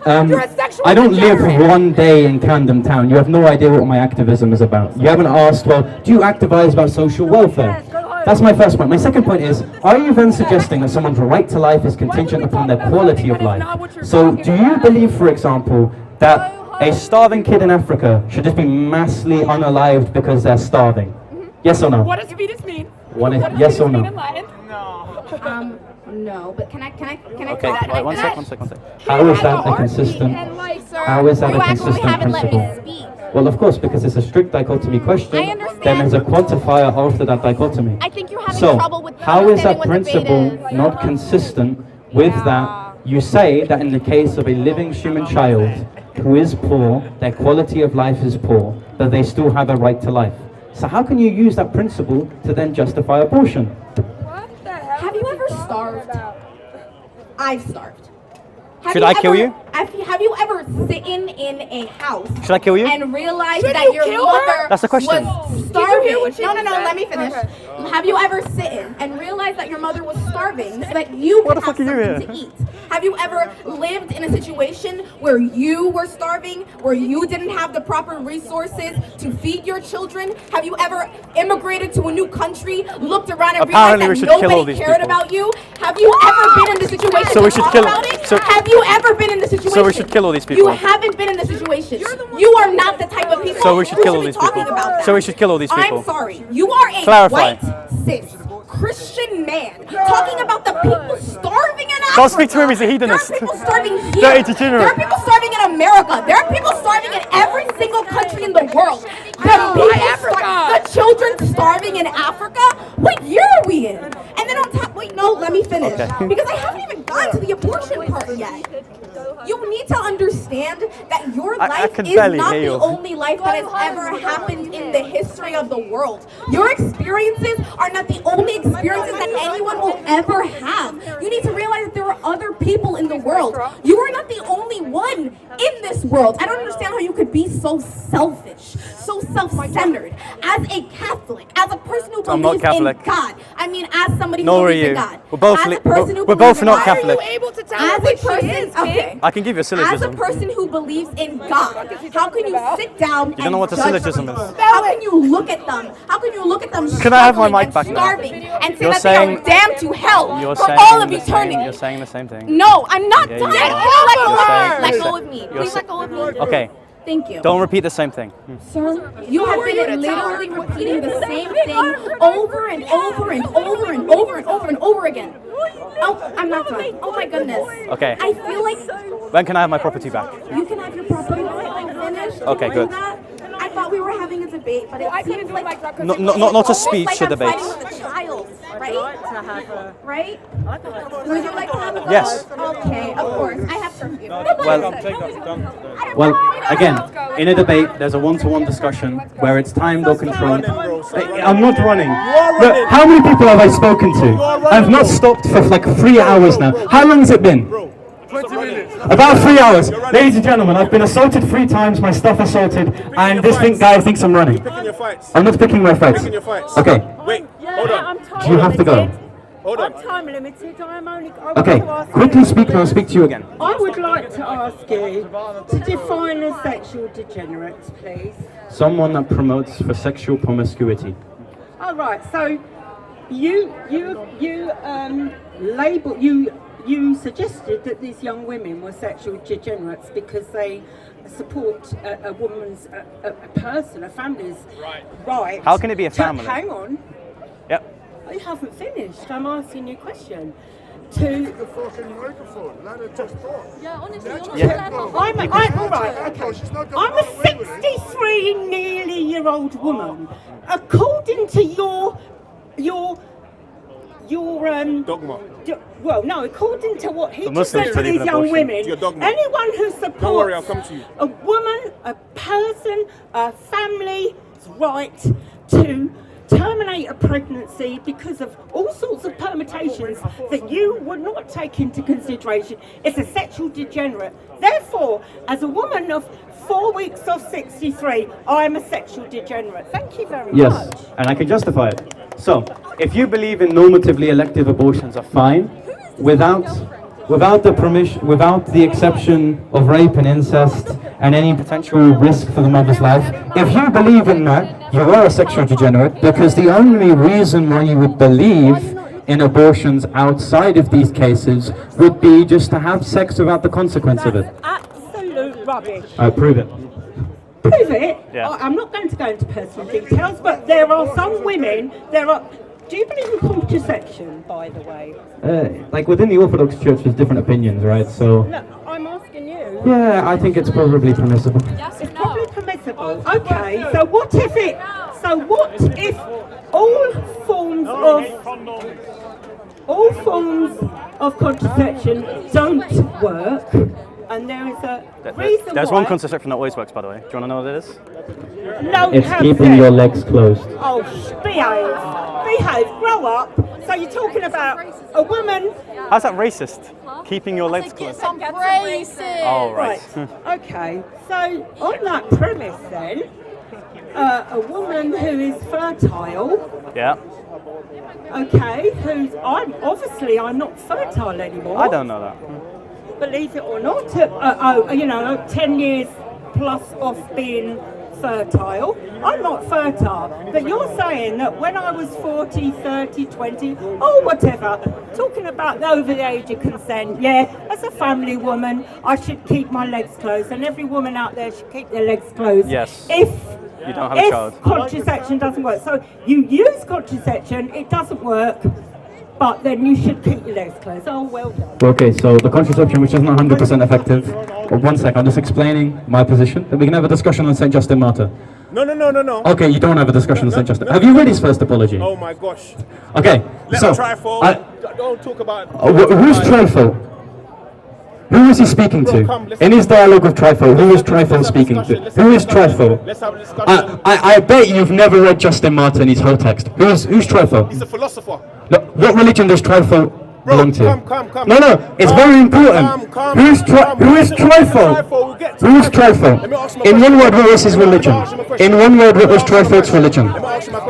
I don't live one day in Camden town. You have no idea what my activism is about. You haven't asked, well, do you activize about social welfare? That's my first point. My second point is, are you then suggesting that someone's right to life is contingent upon their quality of life? So, do you believe, for example, that a starving kid in Africa should just be massively unalived because they're starving? Yes or no? What does fetus mean? Yes or no? No, but can I Okay, talk? wait, one sec. How is that a consistent? How is that a You actually consistent haven't let me principle? speak. Well, of course, because it's a strict dichotomy question. I understand. Then there's a quantifier after that dichotomy. I think you're having So, trouble with how is that understanding what principle debate is. not consistent with that? You say that in the case of a living human child who is poor, their quality of life is poor, that they still have a right to life. So how can you use that principle to then justify abortion? Have you ever starved? I've starved. Should I kill you? Have you ever sitting in a house Should I kill you? and realized Should that you your kill mother her? That's the question. was starving? hear what she No, said? let me finish. Have you ever sitting and realized that your mother was starving so that you could have something to eat? Have you ever lived in a situation where you were starving, where you didn't have the proper resources to feed your children? Have you ever immigrated to a new country, looked around and Apparently we realized should that kill all nobody these cared people. about you? Have you ever been in the situation So we to should talk kill- about it? so- Have you ever been in the situation? So we should kill all these people. You haven't been in the situation. You are not the type of people So we should who kill all be these talking people. about that. So we should kill all these people. I'm sorry. You are a Clarify. white, cis, Christian man talking about the people starving in Don't speak to him, he's a hedonist. There are people starving here. Dirty degenerate. There are people starving in America. There are people starving in every single country in the world. The children starving in Africa? What year are we in? And then on top, wait, no, let me finish. Because I haven't even gotten to the abortion part yet. You need to understand that your life is not the only life that has ever happened in the history of the world. Your experiences are not the only experiences that anyone will ever have. You need to realize that there are other people in the world. You are not the only one in this world. I don't understand how you could be so selfish, so self-centered. As a Catholic, as a person who believes in God, I mean, as somebody who believes in God, we're both not Catholic. Why are you able to tell as a person, okay. I can give you a syllogism. As a person who believes in God, how can you sit down You don't know what a syllogism is. How can you look at them? How can you look at them Can I have my mic back now? starving and say that they are damned to hell You're for saying all of the eternity? same, you're saying the same thing. No, I'm not done. Let saying- go of me. Please let go of me. Okay. Thank you. Don't repeat the same thing. Sir, you have been literally repeating the same thing over and over and over and over and over and over again. Oh, I'm not done. Oh my goodness. Okay. I feel like When can I have my property back? you can have your property finished. Okay, good. I thought we were having a debate, but it seems like Not a speech, like a I'm debate. fighting with a child, right? Right? Would you like to have a Yes. Okay, of course. I have curfew. Well, again, in a debate, there's a one-to-one discussion where it's timed or controlled. I'm not running. Look, how many people have I spoken to? I've not stopped for like 3 hours now. How long has it been? 20 minutes. About 3 hours. Ladies and gentlemen, I've been assaulted 3 times, my stuff assaulted, and this guy thinks I'm running. I'm not picking my fights. Okay. Wait, hold on. Do you have to go? Hold on. I'm time limited. Okay, quickly speak and I'll speak to you again. I would like to ask you to define a sexual degenerate, please. Someone that promotes for sexual promiscuity. All right. So you suggested that these young women were sexual degenerates because they support a woman's, a person, a family's right. How can it be a family? Hang on. Yep. I haven't finished. I'm asking you a question. The fucking microphone. Let her just talk. Yeah, honestly, I'm a 63 nearly year old woman. According to your dogma. Well, no, according to what he The just said Muslims to believe these in young abortion. women, Your dogma. anyone who supports Don't worry, I'll come to you. a woman, a person's right to terminate a pregnancy because of all sorts of permutations that you would not take into consideration is a sexual degenerate. Therefore, as a woman of 4 weeks of 63, I am a sexual degenerate. Thank you very much. Yes, and I can justify it. So, if you believe in normatively elective abortions are fine, without the permission, without the exception of rape and incest and any potential risk for the mother's life, if you believe in that, you are a sexual degenerate, because the only reason why you would believe in abortions outside of these cases would be just to have sex without the consequence of it. Absolute rubbish. Prove it. Prove it? Yeah. I'm not going to go into personal details, but there are some women, do you believe in contraception, by the way? Like within the Orthodox Church, there's different opinions, right? So. No, I'm asking you. Yeah, I think it's probably permissible. It's probably permissible. Okay, so what if all forms of contraception don't work, and there is a reason There's why? one contraception that always works, by the way. Do you want to know what it is? No, It's keeping your legs closed. Oh, behave, grow up. So you're talking about a woman. How's that racist? Keeping your legs closed. Some racist. Oh, right. Okay, so on that premise then, a woman who is fertile, Yeah. okay, I'm not fertile anymore. I don't know that. Believe it or not, 10 years plus of being fertile. I'm not fertile, but you're saying that when I was 40, 30, 20, or whatever, talking about over the age of consent, yeah, as a family woman, I should keep my legs closed, and every woman out there should keep their legs closed. Yes. If you don't have a child. contraception doesn't work. So you use contraception, it doesn't work. but then you should keep your legs closed. Oh, well done. Okay, so the contraception, which is not 100% effective. One sec, I'm just explaining my position. Then we can have a discussion on St. Justin Martyr. No. Okay, you don't have a discussion on St. Justin. Have you read his first apology? Oh my gosh. Okay, Let so him try for. Don't talk about. who's Trifle? Who is he speaking to? In his dialogue with Trifle, who is Trifle speaking to? Who is Trifle? Let's have a discussion. I bet you've never read Justin Martyr in his whole text. Who's Trifle? He's a philosopher. Look, what religion does Trifle belong to? Come. No, it's very important. Who is Trifle? Who is Trifle? In one word, what was his religion? In one word, what was Trifle's religion?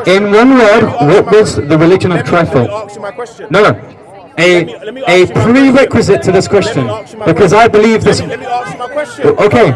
In one word, what was the religion of Trifle? No. A prerequisite to this question, because I believe this. Let me ask you my question. Okay.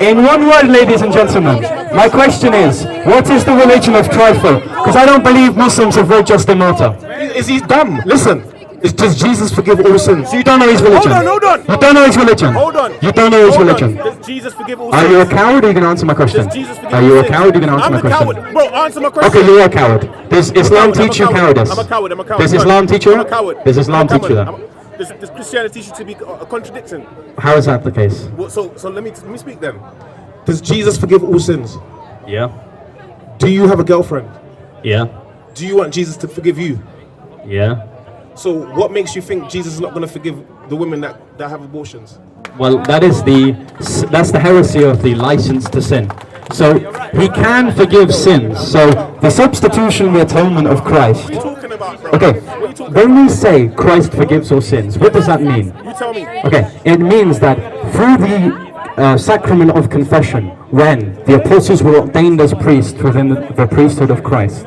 In one word, ladies and gentlemen, my question is, what is the religion of Trifle? Because I don't believe Muslims have read Justin Martyr. Is he dumb? Listen. Does Jesus forgive all sins? So you don't know his religion? Hold on. You don't know his religion? Hold on. You don't know his religion? Does Jesus forgive all sins? Are you a coward or you can answer my question? Does Jesus forgive Are you all a sins? coward or you can answer my I'm a question? coward. Bro, answer my question. Okay, you're a coward. Does Islam teach you cowardice? I'm a coward. Does Islam teach you I'm a that? coward. Does Islam teach you that? Does Christianity teach you to be a contradiction? How is that the case? Well, so let me speak then. Does Jesus forgive all sins? Yeah. Do you have a girlfriend? Yeah. Do you want Jesus to forgive you? Yeah. So what makes you think Jesus is not going to forgive the women that have abortions? Well, that's the heresy of the license to sin. So he can forgive sins. So the substitutionary atonement of Christ. What are you talking about, bro? Okay, when we say Christ forgives all sins, what does that mean? You tell me. Okay, it means that through the sacrament of confession, when the apostles were ordained as priests within the priesthood of Christ,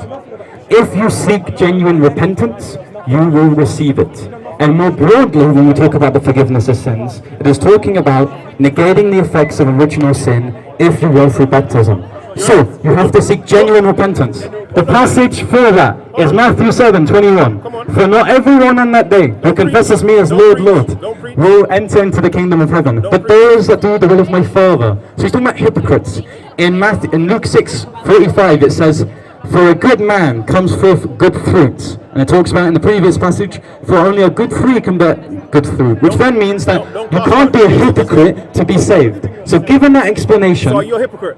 if you seek genuine repentance, you will receive it. And more broadly, when we talk about the forgiveness of sins, it is talking about negating the effects of original sin, if you will, through baptism. So, you have to seek genuine repentance. The passage for that is Matthew 7:21. For not everyone on that day who confesses me as Lord, Lord, will enter into the kingdom of heaven, but those that do the will of my Father. So he's talking about hypocrites. In Luke 6:45 it says, for a good man comes forth good fruit. And it talks about in the previous passage, for only a good tree can bear good fruit. Which then means that you can't be a hypocrite to be saved. So given that explanation... So are you a hypocrite?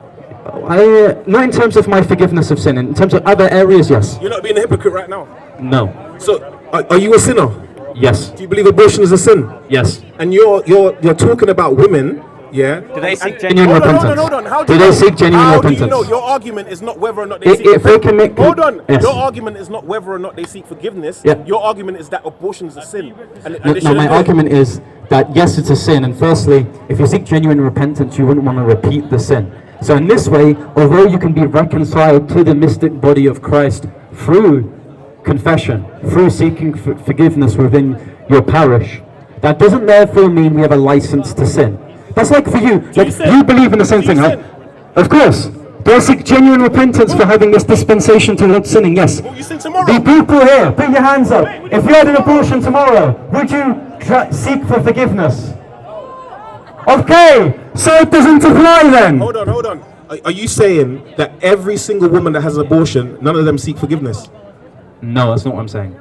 Not in terms of my forgiveness of sin, in terms of other areas, yes. You're not being a hypocrite right now? No. So, are you a sinner? Yes. Do you believe abortion is a sin? Yes. And you're talking about women, yeah? Do they seek genuine repentance? Hold on. How do they seek genuine repentance? How do you know? Your argument is not whether or not they seek if they can make... Hold on. Yes. Your argument is not whether or not they seek forgiveness. Yeah. Your argument is that abortion is a sin. No, my argument is that yes, it's a sin. And firstly, if you seek genuine repentance, you wouldn't want to repeat the sin. So in this way, although you can be reconciled to the mystic body of Christ through confession, through seeking forgiveness within your parish, that doesn't therefore mean we have a license to sin. That's like for you, like you believe in the same thing, right? Of course. Do I seek genuine repentance for having this dispensation to not sinning? Yes. Will you sin tomorrow? The people here, put your hands up. If you had an abortion tomorrow, would you seek for forgiveness? Okay, so it doesn't apply then. Hold on. Are you saying that every single woman that has an abortion, none of them seek forgiveness? No, that's not what I'm saying.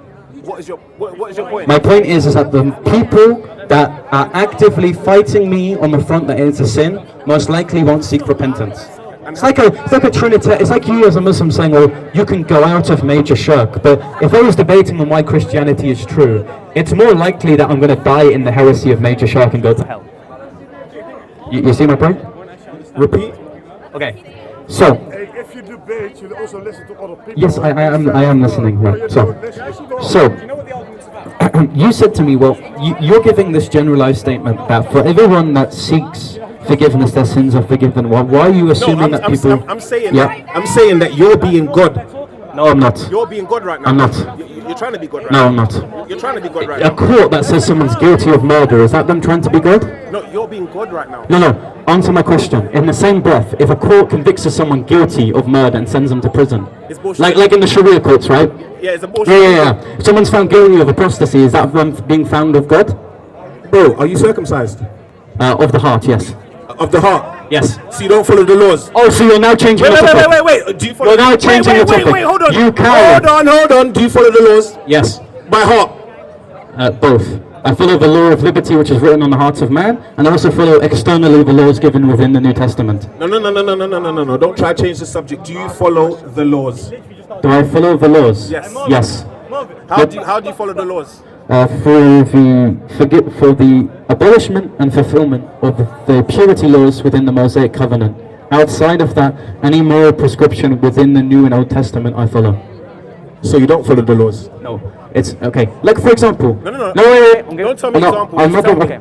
What is your point? My point is that the people that are actively fighting me on the front that it's a sin, most likely won't seek repentance. It's like a Trinity. It's like you as a Muslim saying, well, you can go out of major shirk. But if I was debating on why Christianity is true, it's more likely that I'm going to die in the heresy of major shirk and go to hell. You see my point? Repeat. Okay. So. If you debate, you also listen to other people. Yes, I am listening. Right. So you said to me, well, you're giving this generalized statement that for everyone that seeks forgiveness, their sins are forgiven. Why are you assuming that people? I'm saying that you're being God. No, I'm not. You're being God right now. I'm not. You're trying to be God right now. No, I'm not. You're trying to be God right now. A court that says someone's guilty of murder, is that them trying to be God? No, you're being God right now. No. Answer my question. In the same breath, if a court convicts someone guilty of murder and sends them to prison, like in the Sharia courts, right? Yeah, it's abortion. Yeah. If someone's found guilty of apostasy, is that them being found of God? Bro, are you circumcised? Of the heart, yes. Of the heart? Yes. So you don't follow the laws? Oh, so you're now changing the topic. Wait. Do you follow? You're now changing the topic. Wait, hold on. You coward. Hold on. Do you follow the laws? Yes. By heart? Both. I follow the law of liberty which is written on the hearts of man, and I also follow externally the laws given within the New Testament. No. Don't try to change the subject. Do you follow the laws? Do I follow the laws? Yes. Yes. How do you follow the laws? For the abolishment and fulfillment of the purity laws within the Mosaic covenant. Outside of that, any moral prescription within the New and Old Testament I follow. So you don't follow the laws? No. It's okay. Like for example. No. Wait. Don't tell me example. I'm not okay.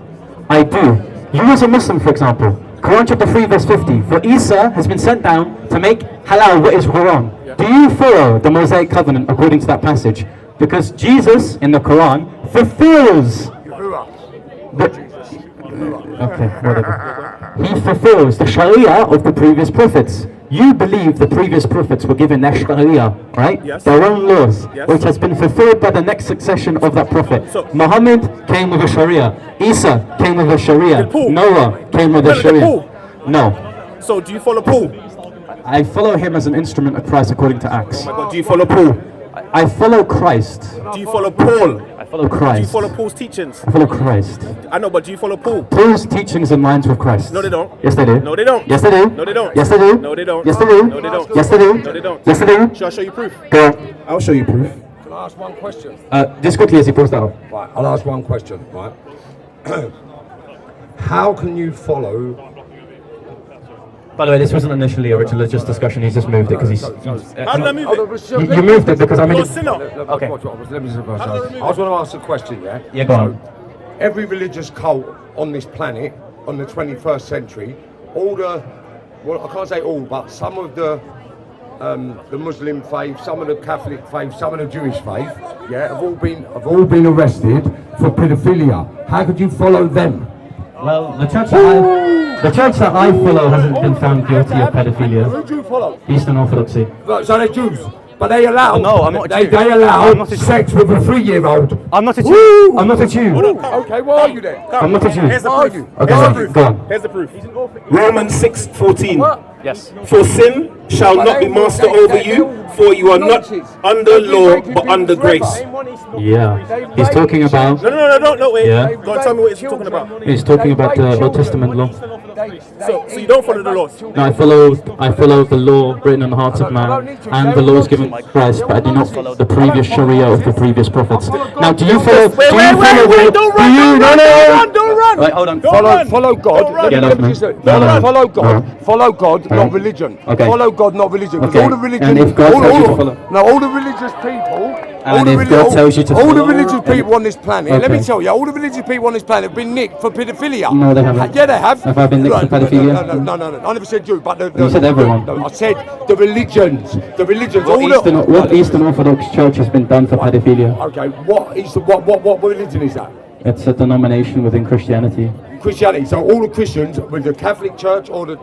I do. You as a Muslim, for example, Quran chapter 3 verse 50. For Isa has been sent down to make halal what is Quran. Yeah. Do you follow the Mosaic covenant according to that passage? Because Jesus in the Quran fulfills He fulfills the Sharia of the previous prophets. You believe the previous prophets were given their Sharia, right? Yes. Their own laws, yes. which has been fulfilled by the next succession of that prophet. So, Muhammad came with a Sharia. Isa came with a Sharia. Noah came with a Sharia. No. So do you follow Paul? I follow him as an instrument of Christ according to Acts. Oh my God, do you follow Paul? I follow Christ. Do you follow Paul? I follow Christ. Do you follow Paul's teachings? I follow Christ. I know, but do you follow Paul? Paul's teachings in lines with Christ. No, they don't. Yes, they do. No, they don't. Yes, they do. No, they don't. Yes, they do. No, they don't. Yes, they do. No, they don't. Yes, they do. No, they don't. Yes, they do. Shall I show you proof? Go. I'll show you proof. Can I ask one question? Just quickly as he pulls that up. Right, I'll ask one question, right? How can you follow... By the way, this wasn't initially a religious discussion. He's just moved it because he's. How did I move it? You moved it because I mean. You're a sinner. Okay. Let me just I just want to ask a question, yeah? Yeah, go on. Every religious cult on this planet, on the 21st century, all the, well, I can't say all, but some of the Muslim faith, some of the Catholic faith, some of the Jewish faith, yeah, have all been arrested for paedophilia. How could you follow them? Well, the church that I follow hasn't been found guilty of pedophilia. Who do you follow? Eastern Orthodoxy. Right, so they're Jews. But they allow, no, I'm not a Jew. They allow sex with a 3-year-old. I'm not a Jew. I'm not a Jew. Okay, why are you then? I'm not a Jew. Here's the proof. Okay, go on. Here's the proof. Romans 6:14. Yes. For sin shall not be master over you, for you are not under law but under grace. Yeah. He's talking about. No, wait. Yeah. Go and tell me what he's talking about. He's talking about the Old Testament law. So you don't follow the laws? No, I follow the law written in the hearts of man and the laws given by Christ, but I do not follow the previous Sharia of the previous prophets. Now, do you follow? Wait, don't run! Right, hold on. Follow God. Follow God. Follow God, not religion. Okay. Follow God, not religion. Because all the religion, and if God tells you to follow. now all the religious people. And if God tells you to follow. All the religious people on this planet. Okay. Let me tell you, all the religious people on this planet have been nicked for paedophilia. No, they haven't. Yeah, they have. Have I been nicked for pedophilia? No. I never said you, but you said everyone. No, I said the religions. The religions. What Eastern Orthodox Church has been done for pedophilia? Okay, what religion is that? It's a denomination within Christianity. Christianity. So all the Christians with the Catholic Church or the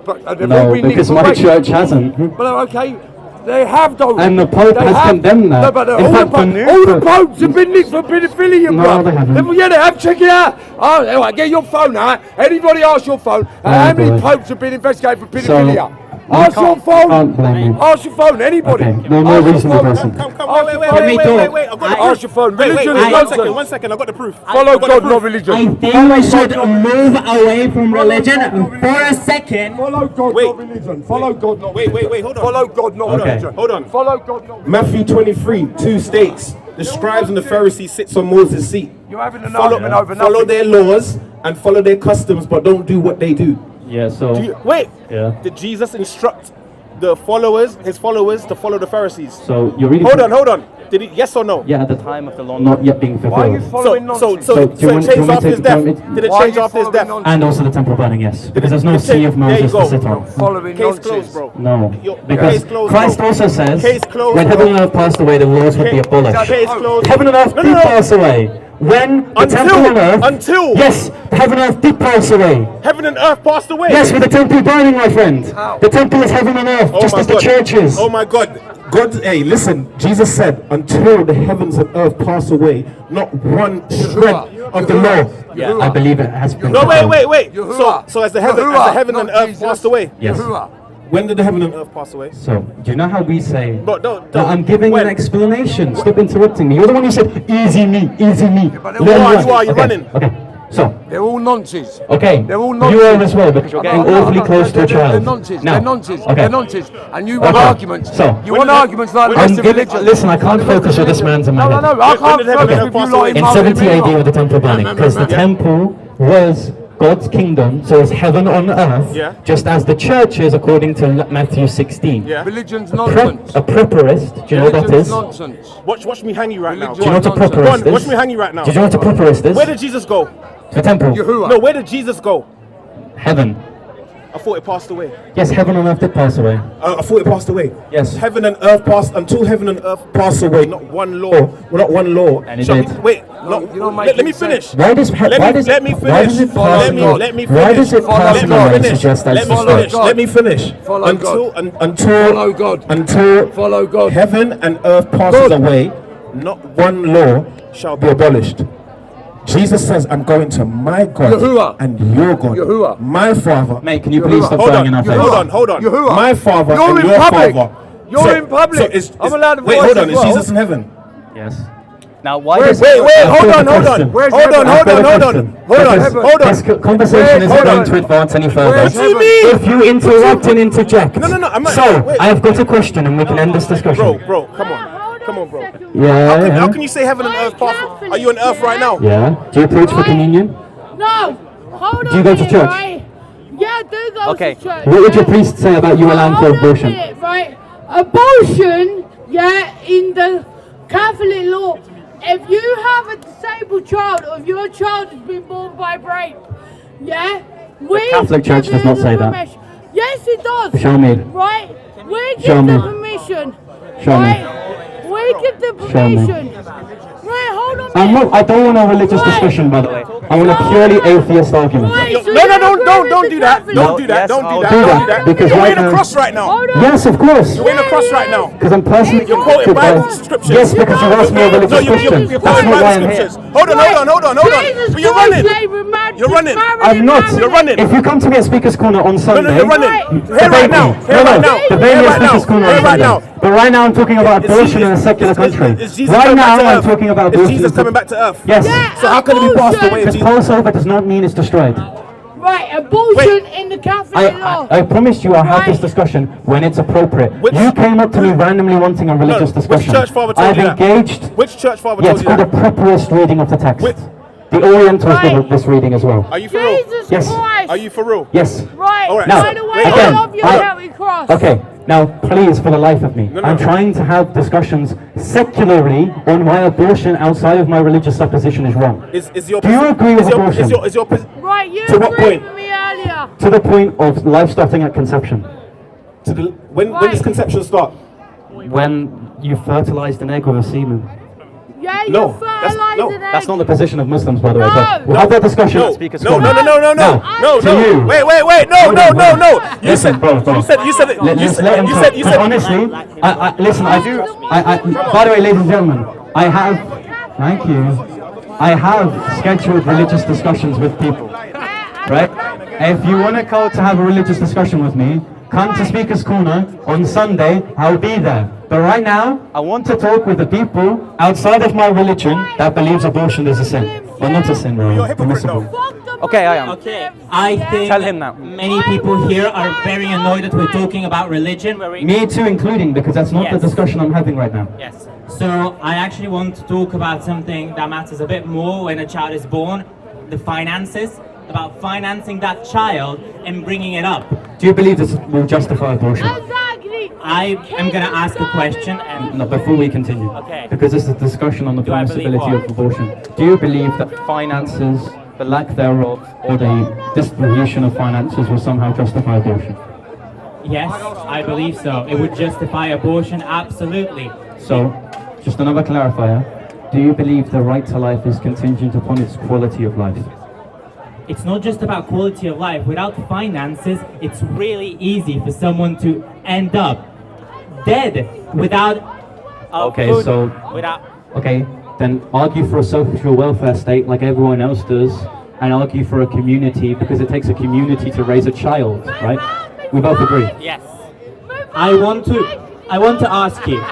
no, because my church hasn't. Well, okay. They have though. And the Pope has condemned that. No, but all the popes have been nicked for paedophilia, bro. No, they haven't. Yeah, they have. Check it out. Oh, anyway, get your phone out. Anybody ask your phone. How many popes have been investigated for paedophilia? Ask your phone. Ask your phone. Anybody. Okay. No more reasonable person. Come. Wait. Ask your phone. Religion is nonsense. One second. I got the proof. Follow God, not religion. I think we should move away from religion for a second. Follow God, not religion. Follow God, not religion. Wait, hold on. Follow God, not religion. Hold on. Follow God, not religion. Matthew 23:2 states, the scribes and the Pharisees sits on Moses' seat. You're having an argument over nothing. Follow their laws and follow their customs, but don't do what they do. Yeah, so... Did Jesus instruct his followers to follow the Pharisees? So you're reading... Hold on. Did he, yes or no? Yeah, at the time of the law not yet being fulfilled. Why are you following nonsense? So it changed after his death? Did it change after his death? And also the temple burning, yes. Because there's no sea of Moses to sit on. Case closed, bro. No. Because Christ also says, case closed, when heaven and earth passed away, the laws would be abolished. Case closed. Heaven and earth did pass away. When the temple and earth... Yes, heaven and earth did pass away. Heaven and earth passed away? Yes, with the temple burning, my friend. How? The temple is heaven and earth, just as the church is. Oh my God. Hey, listen, Jesus said, until the heavens and earth pass away, not one shred of the law. Yeah, I believe it has been. No, wait. So as the heaven and earth passed away? Yes. When did the heaven and earth pass away? So, do you know how we say? But don't. No, I'm giving an explanation. Stop interrupting me. You're the one who said, easy me, easy me. but You are, you're running. Okay, so. They're all nonsense. Okay, They're all you nonsense. are as well, because you're getting awfully close to a child. They're nonsense. Now, They're nonsense. okay. They're nonsense. And you want arguments. So, you want arguments like the rest of religion. listen, I can't focus with this man's in my head. No, I can't focus with you like In 70 AD with the temple burning, because the temple was God's kingdom, so it's heaven on earth, just as the church is according to Matthew 16. Religion's nonsense. A preterist, do you know what that is? Nonsense. Watch me hang you right now. Do you know what a preterist is? Watch me hang you right now. Do you know what a preterist is? Where did Jesus go? The temple. No, where did Jesus go? Heaven. I thought it passed away. Yes, heaven and earth did pass away. I thought it passed away. Yes. Heaven and earth passed until heaven and earth pass away. Not one law. Well, not one law. And it did. Wait. Let me finish. Why does Let me finish. Let me finish. Why does it pass away and suggest that? Let me finish. Until follow God. Heaven and earth passes away, not one law shall be abolished. Jesus says, I'm going to my God Yahuwah. and your God. Yahuwah. My Father. Mate, can you please stop going in our face? Hold on. Yahuwah. My Father You're and in your public. Father. You're in public. I'm allowed to wait, voice hold on. as Is well. Jesus in heaven? Yes. Now, why Wait, does hold on. Conversation isn't going to advance any further. If you interrupt and interject. No, I'm not. So, wait. I have got a question and we can end this discussion. Bro, come on, bro. Yeah. How can you say heaven and earth pass? Are you on earth right now? Yeah. Do you preach for communion? No. Hold on. Do you go to church? Right? Yeah, I do go to church. What would your priest say about you allowing for abortion? Right. Abortion, in the Catholic law, if you have a disabled child or if your child has been born by rape, The Catholic Church does not say that. Yes, it does. Show me. Right. We Show give me. the permission. Show me. We give the Show me. permission. Right, hold on. I don't want a religious discussion, by the way. I want a purely atheist argument. Right, so don't do that. Don't do that. Don't do that. Because You're right wearing a now- cross right now. Yes, of course. You're wearing a cross right now. Because I'm personally You're quoting Bible scriptures. Yes, because you asked me a religious No, you're question. quoting That's not why I'm Bible here. scriptures. Hold on. But you're running. You're running. I'm not. You're running. If you come to me at Speaker's Corner on Sunday, you're running. Here right now. Debate me at Speaker's Corner on Sunday. But right now I'm talking about abortion in a secular country. Right now I'm talking about Is abortion. Jesus coming back to earth? Yes. So how can it be passed away? Because Passover does not mean it's destroyed. Right, abortion in the Catholic law. I promised you I'll have this discussion when it's appropriate. You came up to me randomly wanting a religious discussion. Which church father told I've you that? engaged. Which church father Yeah, told it's you called that? a preterist reading of the text. The Orientals did this reading as well. Are you for real? Yes. Are you for real? Yes. Right, All right. Now, by the way, again, I love your Celtic cross. Okay, now please, for the life of me, I'm trying to have discussions secularly on why abortion outside of my religious supposition is wrong. Do you agree with abortion? Right, you To what agreed point? with me earlier. To the point of life starting at conception. When does conception start? When you fertilized an egg with a semen. Yeah, you No, fertilized an egg. That's not the position of Muslims, by the way. No. But we'll have that discussion at Speaker's Corner. No. To you. Wait. No. You said it. Let's let him talk. Because honestly, listen, by the way, ladies and gentlemen, thank you. I have scheduled religious discussions with people, right? If you want to go to have a religious discussion with me, come to Speaker's Corner on Sunday, I'll be there. But right now, I want to talk with the people outside of my religion that believes abortion is a sin. Well, not a sin, really. Permissible. Okay, I am. Okay, I think Tell him now. many people here are very annoyed that we're talking about religion. Me too, including, because that's not the discussion I'm having right now. Yes. So I actually want to talk about something that matters a bit more when a child is born, the finances, about financing that child and bringing it up. Do you believe this will justify abortion? I am going to ask a question and... No, before we continue. Okay. Because this is a discussion on the Do I believe permissibility what? of abortion. Do you believe that finances, the lack thereof, or the distribution of finances will somehow justify abortion? Yes, I believe so. It would justify abortion, absolutely. So, just another clarifier. Do you believe the right to life is contingent upon its quality of life? It's not just about quality of life. Without finances, it's really easy for someone to end up dead without food, Okay, then argue for a social welfare state like everyone else does, and argue for a community because it takes a community to raise a child, right? We both agree. Yes. I want to ask you,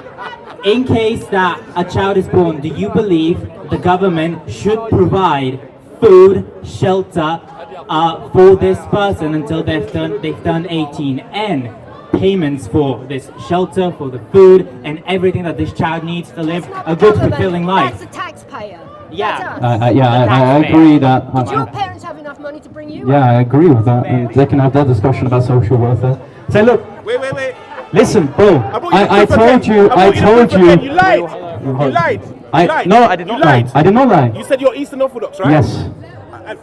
in case that a child is born, do you believe the government should provide food, shelter for this person until they've done 18, and payments for this shelter, for the food, and everything that this child needs to live a good, fulfilling life? That's the taxpayer. Yeah. I agree that. Do your parents have enough money to bring you Yeah, up? I agree with that. And they can have their discussion about social welfare. Say, look. Wait. Listen, bro. I told you. You lied. You lied. No, I did not lie. I did not lie. You said you're Eastern Orthodox, right? Yes.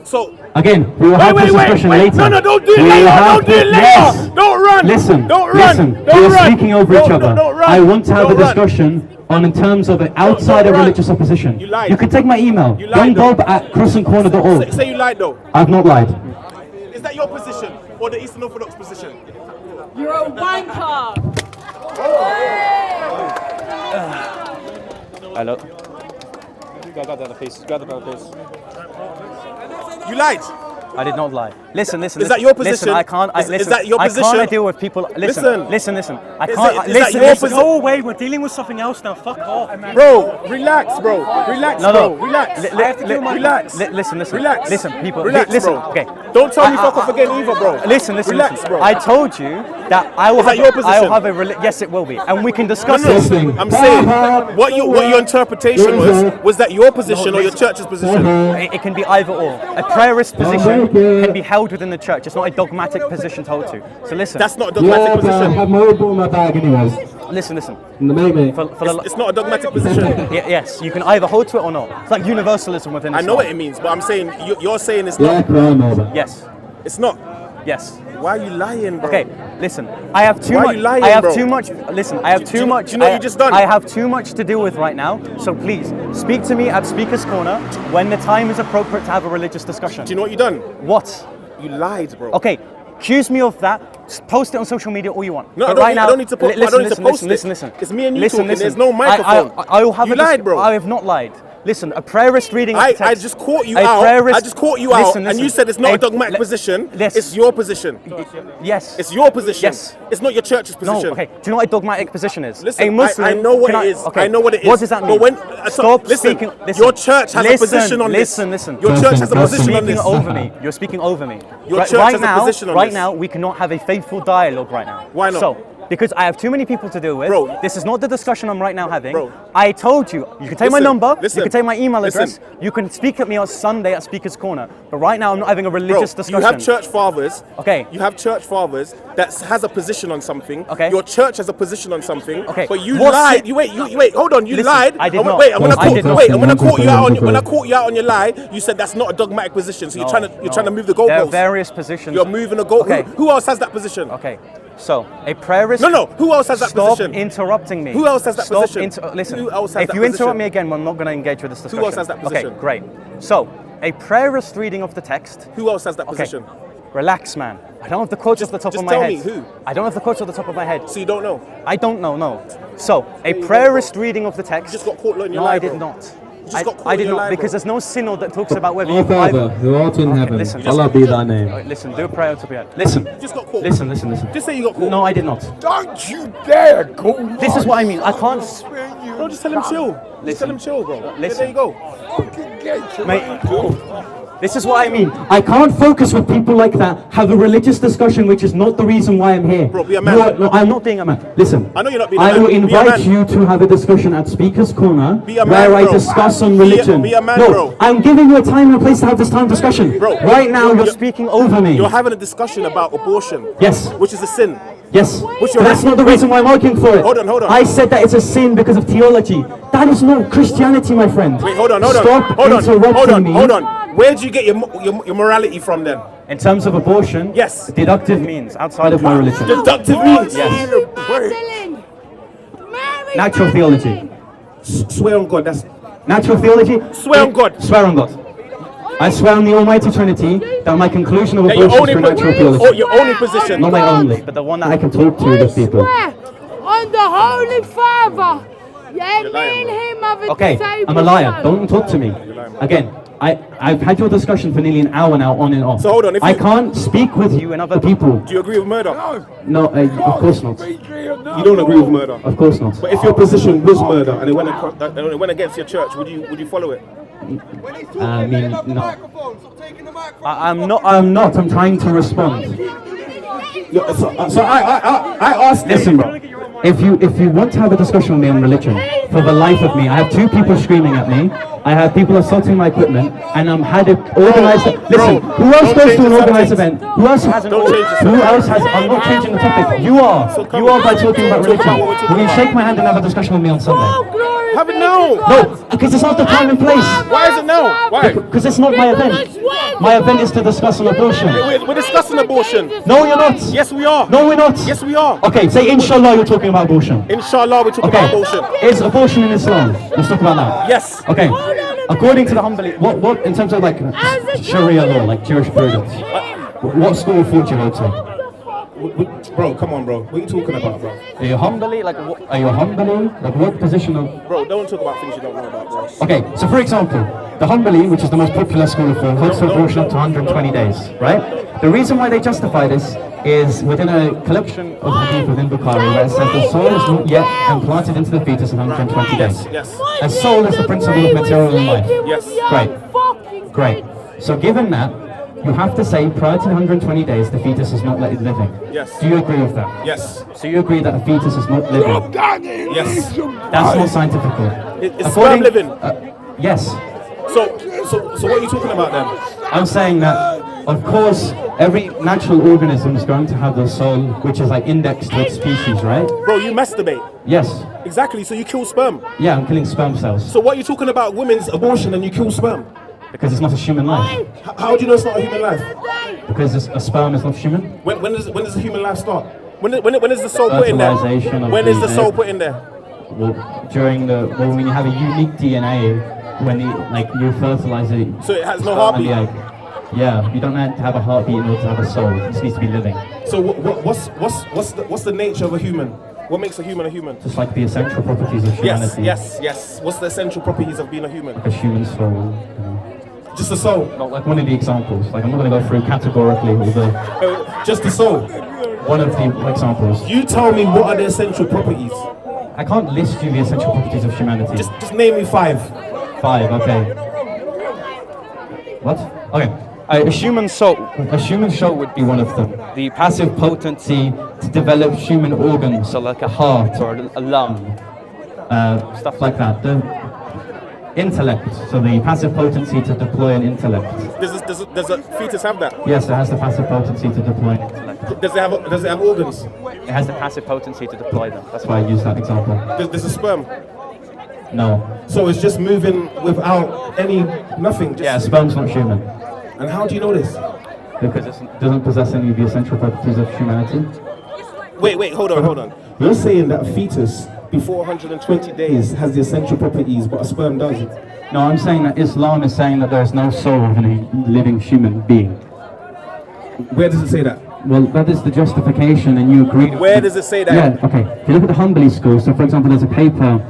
So again, we will have this discussion later. No, don't do it later. Don't do it later. Yes. Don't run. Listen. Don't run. Listen. Don't We are run. speaking over each other. Don't run. I want to have a Don't run. discussion on in terms of outside of religious opposition. You lied. You can take my email. You lied, Don't go at crossandcorner.org. Say you lied though. I've not lied. Is that your position or the Eastern Orthodox position? You're a wanker. Hello. Grab the other piece. You lied. I did not lie. Listen. Is that your position? Listen, I can't. Is that your position? I can't deal with people. Listen. I can't. Is that your position? Go away. We're dealing with something else now. Fuck off. Bro, relax, bro. Relax, No. Relax. Relax. Listen. Relax. Listen, people. Relax, listen. bro. Okay. Don't tell me fuck off again either, bro. Listen. Relax, bro. I told you that I will Is that your position? I will have a. Yes, it will be, and we can discuss this. I'm saying what your interpretation was that your position or your church's position? It can be either or. A prayerist position can be held within the church. It's not a dogmatic position to hold to. So listen. That's not a dogmatic position. I have my own ball in my bag anyways. Listen. Maybe. It's not a dogmatic position. Yes, you can either hold to it or not. It's like universalism within I Islam. know what it means, but I'm saying you're saying it's Yeah, not. crime over. Yes. It's not. Yes. Why are you lying, bro? Okay, listen. I have too Why are much. you lying, I have bro? too much. Listen, I have too much. Do you know what you just done? I have too much to deal with right now. So please speak to me at Speaker's Corner when the time is appropriate to have a religious discussion. Do you know what you done? What? You lied, bro. Okay, accuse me of that. Post it on social media all you want. No, But I right now, don't need to post it. Listen. It's me and you talking. There's no microphone. I will have You a lied, bro. I have not lied. Listen, a prayerist reading of the text. I just caught you out. I just caught you out, and you said it's not a dogmatic position. Yes. It's your position. Yes. It's your position. Yes. It's not your church's position. No, okay. Do you know what a dogmatic position is? Listen, a Muslim, I know what it is. Okay. I know what it is. What does that mean? But when Stop listen, speaking. Listen. Your church has a position on this. Listen. Your church has a position on this. You're speaking over me. You're speaking over me. Your church right has now, a position on right this. now, we cannot have a faithful dialogue right now. Why not? So, because I have too many people to deal with. Bro. This is not the discussion I'm right now having. Bro. I told you. You can take my number. Listen. You can take my email address. Listen. You can speak at me on Sunday at Speaker's Corner. But right now, I'm not having a religious discussion. You have church fathers. Okay. You have church fathers that has a position on something. Okay. Your church has a position on something. Okay. But you What's lied. it- You wait. Hold on. You Listen, lied. I did not. Wait. I'm gonna I did not. caught you out on. When I caught you out on your lie, you said that's not a dogmatic position. So you're trying to move the There are goalposts. various positions. You're moving the goal. Okay. Who else has that position? Okay. So, a prayerist. No. Who else has that Stop position? interrupting me. Who else has that Stop position? Listen. Who else has if that you position? interrupt me again, I'm not going to engage with this discussion. else has that position? Okay, great. So, a prayerist reading of the text. Who else has that Okay. position? Relax, man. I don't have the quotes off the top of my tell head. me who. I don't have the quotes off the top of my head. So you don't know? I don't know, no. So, a prayerist reading of the text. You just got caught in your No, lie, I did bro. not. You just got caught I in did your not, lie, because bro. there's no synod that talks about whether Our you Father, who art in heaven, listen. hallowed be thy name. Listen, do a prayer to be heard. Listen. You just got caught. Listen. Just say you got caught. No, I did not. Don't you dare call me. This is what I mean. I can't. No, just tell him chill. Just tell him chill, bro. Listen. There you go. Mate, this is what I mean. I can't focus with people like that, have a religious discussion, which is not the reason why I'm here. Bro, be a man. No, I'm not being a man. Listen, I know you're not being a I man. will Be a invite man. you to have a discussion at Speaker's Corner, Be a man, where I bro. discuss on Be a- religion. be a man, no, bro. I'm giving you a time and a place to have this time discussion. Bro, right now, you're you're- speaking over me. You're having a discussion about abortion. Yes. Which is a sin. Yes, Which but that's not the reason why I'm arguing for it. Hold on. I said that it's a sin because of theology. That is not Christianity, my friend. Wait, hold on. Stop interrupting me. Hold on. Where did you get your morality from then? In terms of abortion, Yes. deductive means outside of my religion. Deductive means? Yes. Natural theology. Swear on God, that's... Natural theology. Swear on God. Swear on God. I swear on the Almighty Trinity that my conclusion of That abortion your is only, through natural theology. your only position. Not my only, but the one that I can talk to with people. On the Holy Father. Yeah, me and him have a Okay, disabled I'm a liar. son. Don't talk to me. Again, I've had your discussion for nearly an hour now, on and off. So hold on, if I you- can't speak with you and other people. Do you agree with murder? No, of course not. You don't agree with murder? Of course not. But if your position was murder and it went against your church, would you follow it? I mean, no. I'm not. I'm trying to respond. So I asked them. Listen, bro. If you want to have a discussion with me on religion, for the life of me, I have 2 people screaming at me. I have people assaulting my equipment, and I'm had it organized. Listen, who else goes to an organized event? Who else has? I'm not changing the topic. You are. You are by talking about religion. Will you shake my hand and have a discussion with me on Sunday? Have it now. No, because it's not the time and place. Why is it now? Why? Because it's not my event. My event is to discuss on abortion. We're discussing abortion. No, you're not. Yes, we are. No, we're not. Yes, we are. Okay, say inshallah you're talking about abortion. Inshallah, we're talking about abortion. Is abortion in Islam? Let's talk about that. Yes. Okay. According to the Hanbali, what in terms of like Sharia law, like jurisprudence, what school of thought do you hold to? Bro, come on, bro. What are you talking about, bro? Are you Hanbali? Like, are you Hanbali? Like, what position of? Bro, don't talk about things you don't know about, bro. Okay, so for example, the Hanbali, which is the most popular school of thought, holds to abortion up to 120 days, right? The reason why they justify this is within a collection of hadith within Bukhari where it says the soul is not yet implanted into the fetus in 120 days. Yes. A soul is the principle of material in life. Yes. Great. So given that, you have to say prior to 120 days the fetus is not living. Yes. Do you agree with that? Yes. So you agree that a fetus is not living? Yes. That's not scientific. Is sperm living? Yes. So what are you talking about then? I'm saying that, of course, every natural organism is going to have a soul which is like indexed to its species, right? Bro, you masturbate. Yes. Exactly, so you kill sperm. Yeah, I'm killing sperm cells. So what are you talking about women's abortion and you kill sperm? Because it's not a human life. How do you know it's not a human life? Because a sperm is not human. When does the human life start? When is the soul put in there? Fertilization of When is the the soul egg. put in there? Well, when you have a unique DNA, when you fertilize it. So it has no sperm and heartbeat? the egg. Yeah, you don't have to have a heartbeat in order to have a soul. It just needs to be living. So what's the nature of a human? What makes a human a human? Just like the essential properties of humanity. Yes. What's the essential properties of being a human? Like a human soul. Just the soul. Not like one of the examples. Like I'm not going to go through categorically all the. Just the soul. One of the examples. You tell me what are the essential properties. I can't list you the essential properties of humanity. Just name me 5. 5. Okay. What? Okay. A human soul would be one of them. The passive potency to develop human organs, so like a heart or a lung, stuff like that. The intellect, so the passive potency to deploy an intellect. Does a fetus have that? Yes, it has the passive potency to deploy an intellect. Does it have organs? It has the passive potency to deploy them. That's why I use that example. Does a sperm? No. So it's just moving without nothing? Yeah, sperm's not human. And how do you know this? Because it doesn't possess any of the essential properties of humanity. Wait, hold on. You're saying that a fetus before 120 days has the essential properties, but a sperm doesn't? No, I'm saying that Islam is saying that there is no soul in a living human being. Where does it say that? Well, that is the justification, and you agree. Where does it say that? Yeah, okay. If you look at the Hanbali school, so for example, there's a paper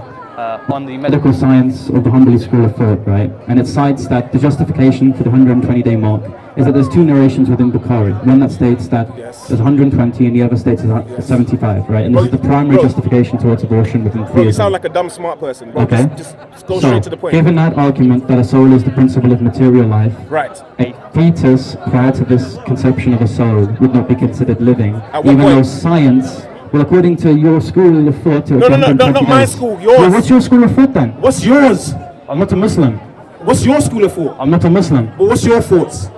on the medical science of the Hanbali school of thought, right? And it cites that the justification for the 120-day mark is that there's 2 narrations within Bukhari. One that states that there's 120 and the other states is 75, right? And this is the primary justification towards abortion within theism. You sound like a dumb smart person. Bro, Okay. Just go straight to the point. Given that argument that a soul is the principle of material life, Right. a fetus prior to this conception of a soul would not be considered living, At what even though point? science. Well, according to your school of thought, No, not my school, yours. Well, what's your school of thought then? What's yours? I'm not a Muslim. What's your school of thought? I'm not a Muslim. But what's your thoughts?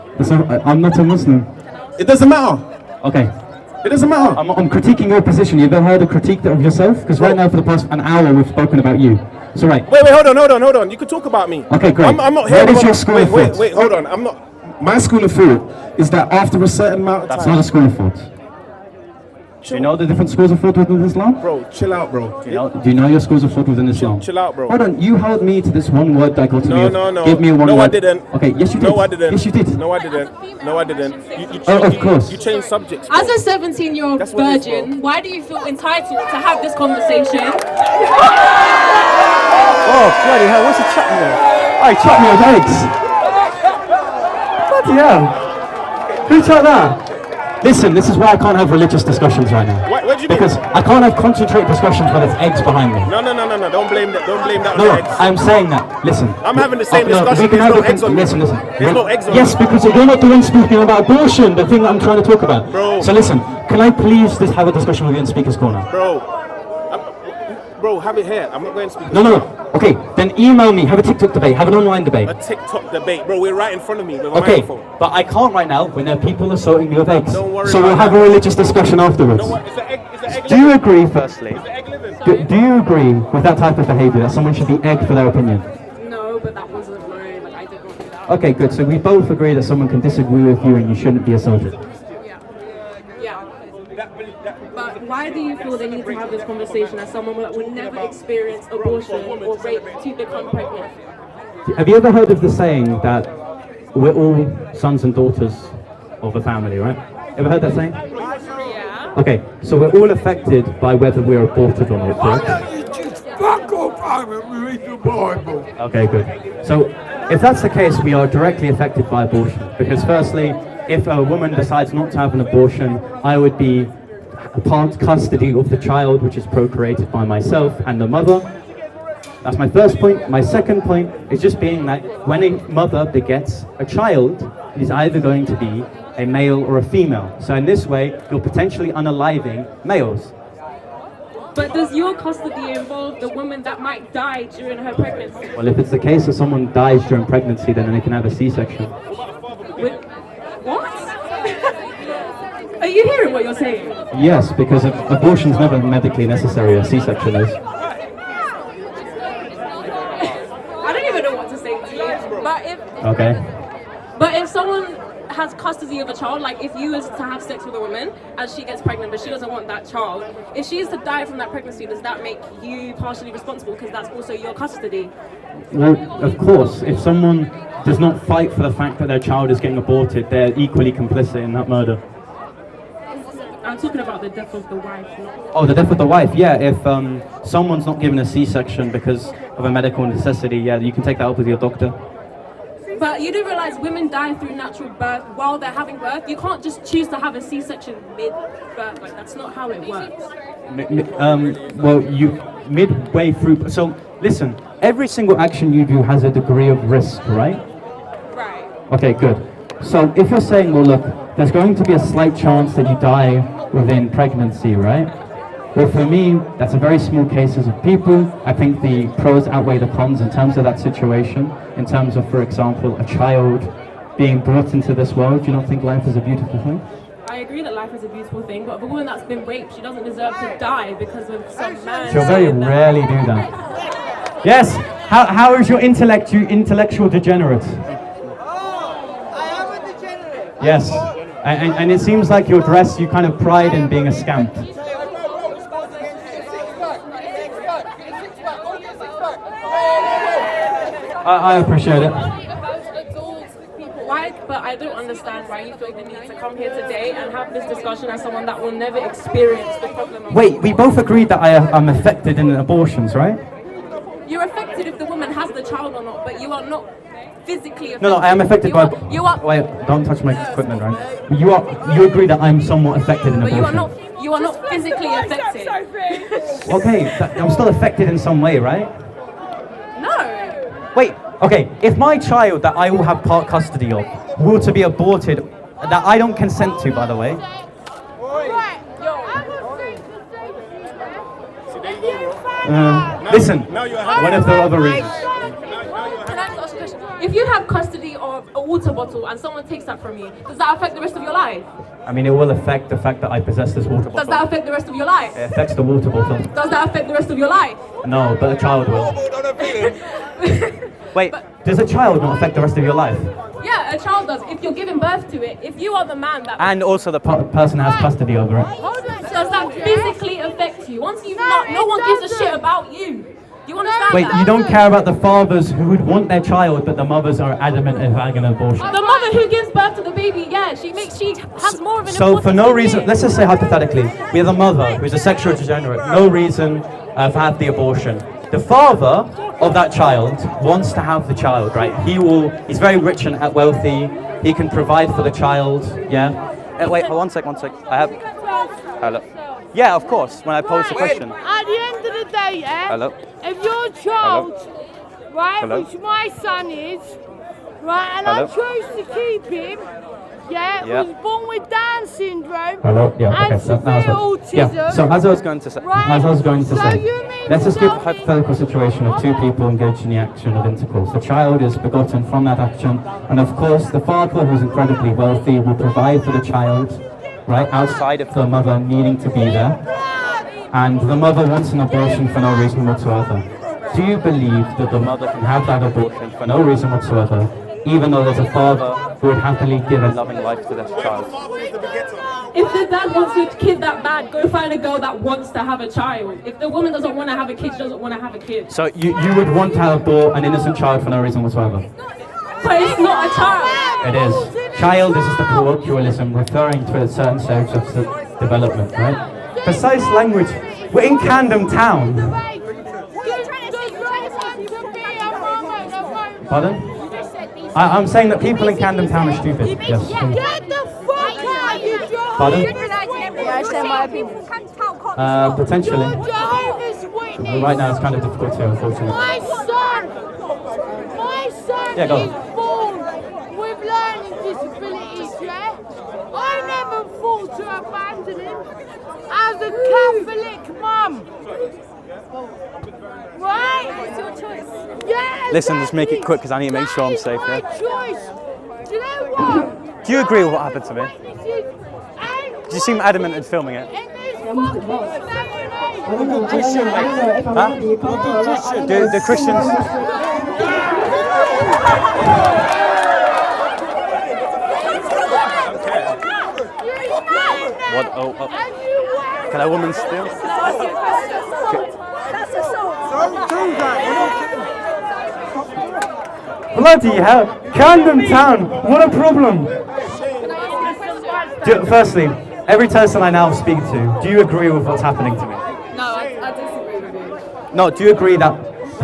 I'm not a Muslim. It doesn't matter. Okay. It doesn't matter. I'm critiquing your position. You've ever heard a critique of yourself? Because right now, for the past an hour, we've spoken about you. It's all right. Wait, hold on. You can talk about me. Okay, great. I'm not here. Where is your school of thought? Wait, hold on. I'm not. My school of thought is that after a certain amount of That's time. not a school of thought. Do you know the different schools of thought within Islam? Bro, chill out, bro. Do you know your schools of thought within Islam? Chill out, bro. Hold on, you held me to this one word dichotomy. No. Give me a one No, word. I didn't. Okay, yes you did. No, I didn't. Yes you did. No, I didn't. Of course. You changed subjects. As a 17-year-old That's what it is, virgin, why do you feel entitled to have this conversation? Oh, bloody hell, what's the chat here? Hey, chop me your legs. Bloody hell. Who told that? Listen, this is why I can't have religious discussions right now. What do you because mean? I can't have concentrated discussions where there's eggs behind me. No. Don't blame that on No, the eggs. I'm saying that. Listen. I'm having the same no, discussion. we can There's have no a eggs on me. Listen. There's no eggs on Yes, me. because you're not the one speaking about abortion, the thing that I'm trying to talk about. Bro. So listen, can I please just have a discussion with you in Speaker's Corner? Bro, have it here. I'm not going to speak. No. Okay, then email me, have a TikTok debate, have an online debate. A TikTok debate, bro. We're right in front of me with a Okay, microphone. but I can't right now when there are people assaulting me with eggs. Don't worry So we'll about have that. a religious discussion afterwards. Is the egg Do you living? agree, firstly? Is the egg living? Do you agree with that type of behaviour, that someone should be egged for their opinion? No, but that wasn't mine. Like, I did not do that. Okay, good. So we both agree that someone can disagree with you and you shouldn't be assaulted. Yeah. But why do you feel they need to have this conversation as someone that would never experience abortion or rape to become pregnant? Have you ever heard of the saying that we're all sons and daughters of a family, right? Ever heard that saying? Yeah. Okay, so we're all affected by whether we're aborted or not, correct? Fuck off, I'm read the Bible. Okay, good. So if that's the case, we are directly affected by abortion. Because firstly, if a woman decides not to have an abortion, I would be part custody of the child, which is procreated by myself and the mother. That's my first point. My second point is just being that when a mother begets a child, it is either going to be a male or a female. So in this way, you're potentially unaliving males. But does your custody involve the woman that might die during her pregnancy? Well, if it's the case that someone dies during pregnancy, then they can have a C-section. What? Are you hearing what you're saying? Yes, because abortion's never medically necessary, a C-section is. I don't even know what to say to you. Okay. But if someone has custody of a child, like if you was to have sex with a woman and she gets pregnant but she doesn't want that child, if she is to die from that pregnancy, does that make you partially responsible because that's also your custody? Well, of course, if someone does not fight for the fact that their child is getting aborted, they're equally complicit in that murder. I'm talking about the death of the wife, not... Oh, the death of the wife, yeah. If someone's not given a C-section because of a medical necessity, yeah, you can take that up with your doctor. But you do realize women die through natural birth while they're having birth. You can't just choose to have a C-section mid-birth. Like, that's not how it works. Well, you midway through. So listen, every single action you do has a degree of risk, right? Right. Okay, good. So if you're saying, well, look, there's going to be a slight chance that you die within pregnancy, right? Well, for me, that's a very small cases of people. I think the pros outweigh the cons in terms of that situation. In terms of, for example, a child being brought into this world. Do you not think life is a beautiful thing? I agree that life is a beautiful thing, but if a woman that's been raped, she doesn't deserve to die because of some man. She'll very rarely do that. Yes. How is your intellect, you intellectual degenerate? Yes. And it seems like your dress, you kind of pride in being a scamp. I appreciate it. Why? But I don't understand why you feel the need to come here today and have this discussion as someone that will never experience the problem of... Wait, we both agreed that I'm affected in abortions, right? You're affected if the woman has the child or not, but you are not physically affected. No, I am affected by... You are... Wait, don't touch my equipment, right? You agree that I'm somewhat affected in But abortion. you are not physically affected. Okay, I'm still affected in some way, right? No. Wait, okay, if my child that I will have part custody of were to be aborted, that I don't consent to, by the way. Listen, one of the other reasons. Can I ask a question? If you have custody of a water bottle and someone takes that from you, does that affect the rest of your life? I mean, it will affect the fact that I possess this water bottle. Does that affect the rest of your life? It affects the water bottle. Does that affect the rest of your life? No, but a child will. Wait, does a child not affect the rest of your life? Yeah, a child does. If you're giving birth to it, if you are the man that... And also the person has custody over it. Does that physically affect you? Once you've not, no one gives a shit about you. Do you understand Wait, that? you don't care about the fathers who would want their child, but the mothers are adamant of having an abortion. The mother who gives birth to the baby, yeah, she has more of an So for importance no than reason, you. let's just say hypothetically, we have a mother who's a sexual degenerate, no reason for have the abortion. The father of that child wants to have the child, right? He's very rich and wealthy. He can provide for the child, yeah? Wait, one sec. Hello. Yeah, of course, when I pose the question. At the end of the day, Hello. if your child, right, Hello. which my son is, right, and Hello. I chose to keep him, Yeah. was born with Down syndrome Hello? Yeah, and okay. So, severe autism. yeah, so as I was going to say, Right. let's just give a hypothetical situation of two people engaged in the action of intercourse. The child is begotten from that action, and of course the father, who's incredibly wealthy, will provide for the child, right, outside of the mother needing to be there, and the mother wants an abortion for no reason whatsoever. Do you believe that the mother can have that abortion for no reason whatsoever, even though there's a father who would happily give a loving life to this child? If the dad wants your kid that bad, go find a girl that wants to have a child. If the woman doesn't want to have a kid, she doesn't want to have a kid. So you would want to abort an innocent child for no reason whatsoever? But it's not a child. It is. Child is just a colloquialism referring to a certain stage of development, right? Precise language. We're in Camden town. Pardon? I'm saying that people in Camden town are stupid. Yes. Get the fuck out, you Jehovah's Pardon? Witness! Potentially. You're Jehovah's Witness! Right now it's kind of difficult to, unfortunately. My son Yeah, go on. is born with learning disabilities, yeah? I never thought to abandon him as a Catholic mum. Right? It's your choice. Yeah, Listen, just make it quick because I need to make sure I'm safe, my yeah? choice. Do you know what? Do you agree with what happened to me? You seem adamant in filming it. Huh? Do Christians... What? Oh. Can a woman steal? Bloody hell! Camden town! What a problem! Firstly, every person I now speak to, do you agree with what's happening to me? No, I disagree with you. No, do you agree that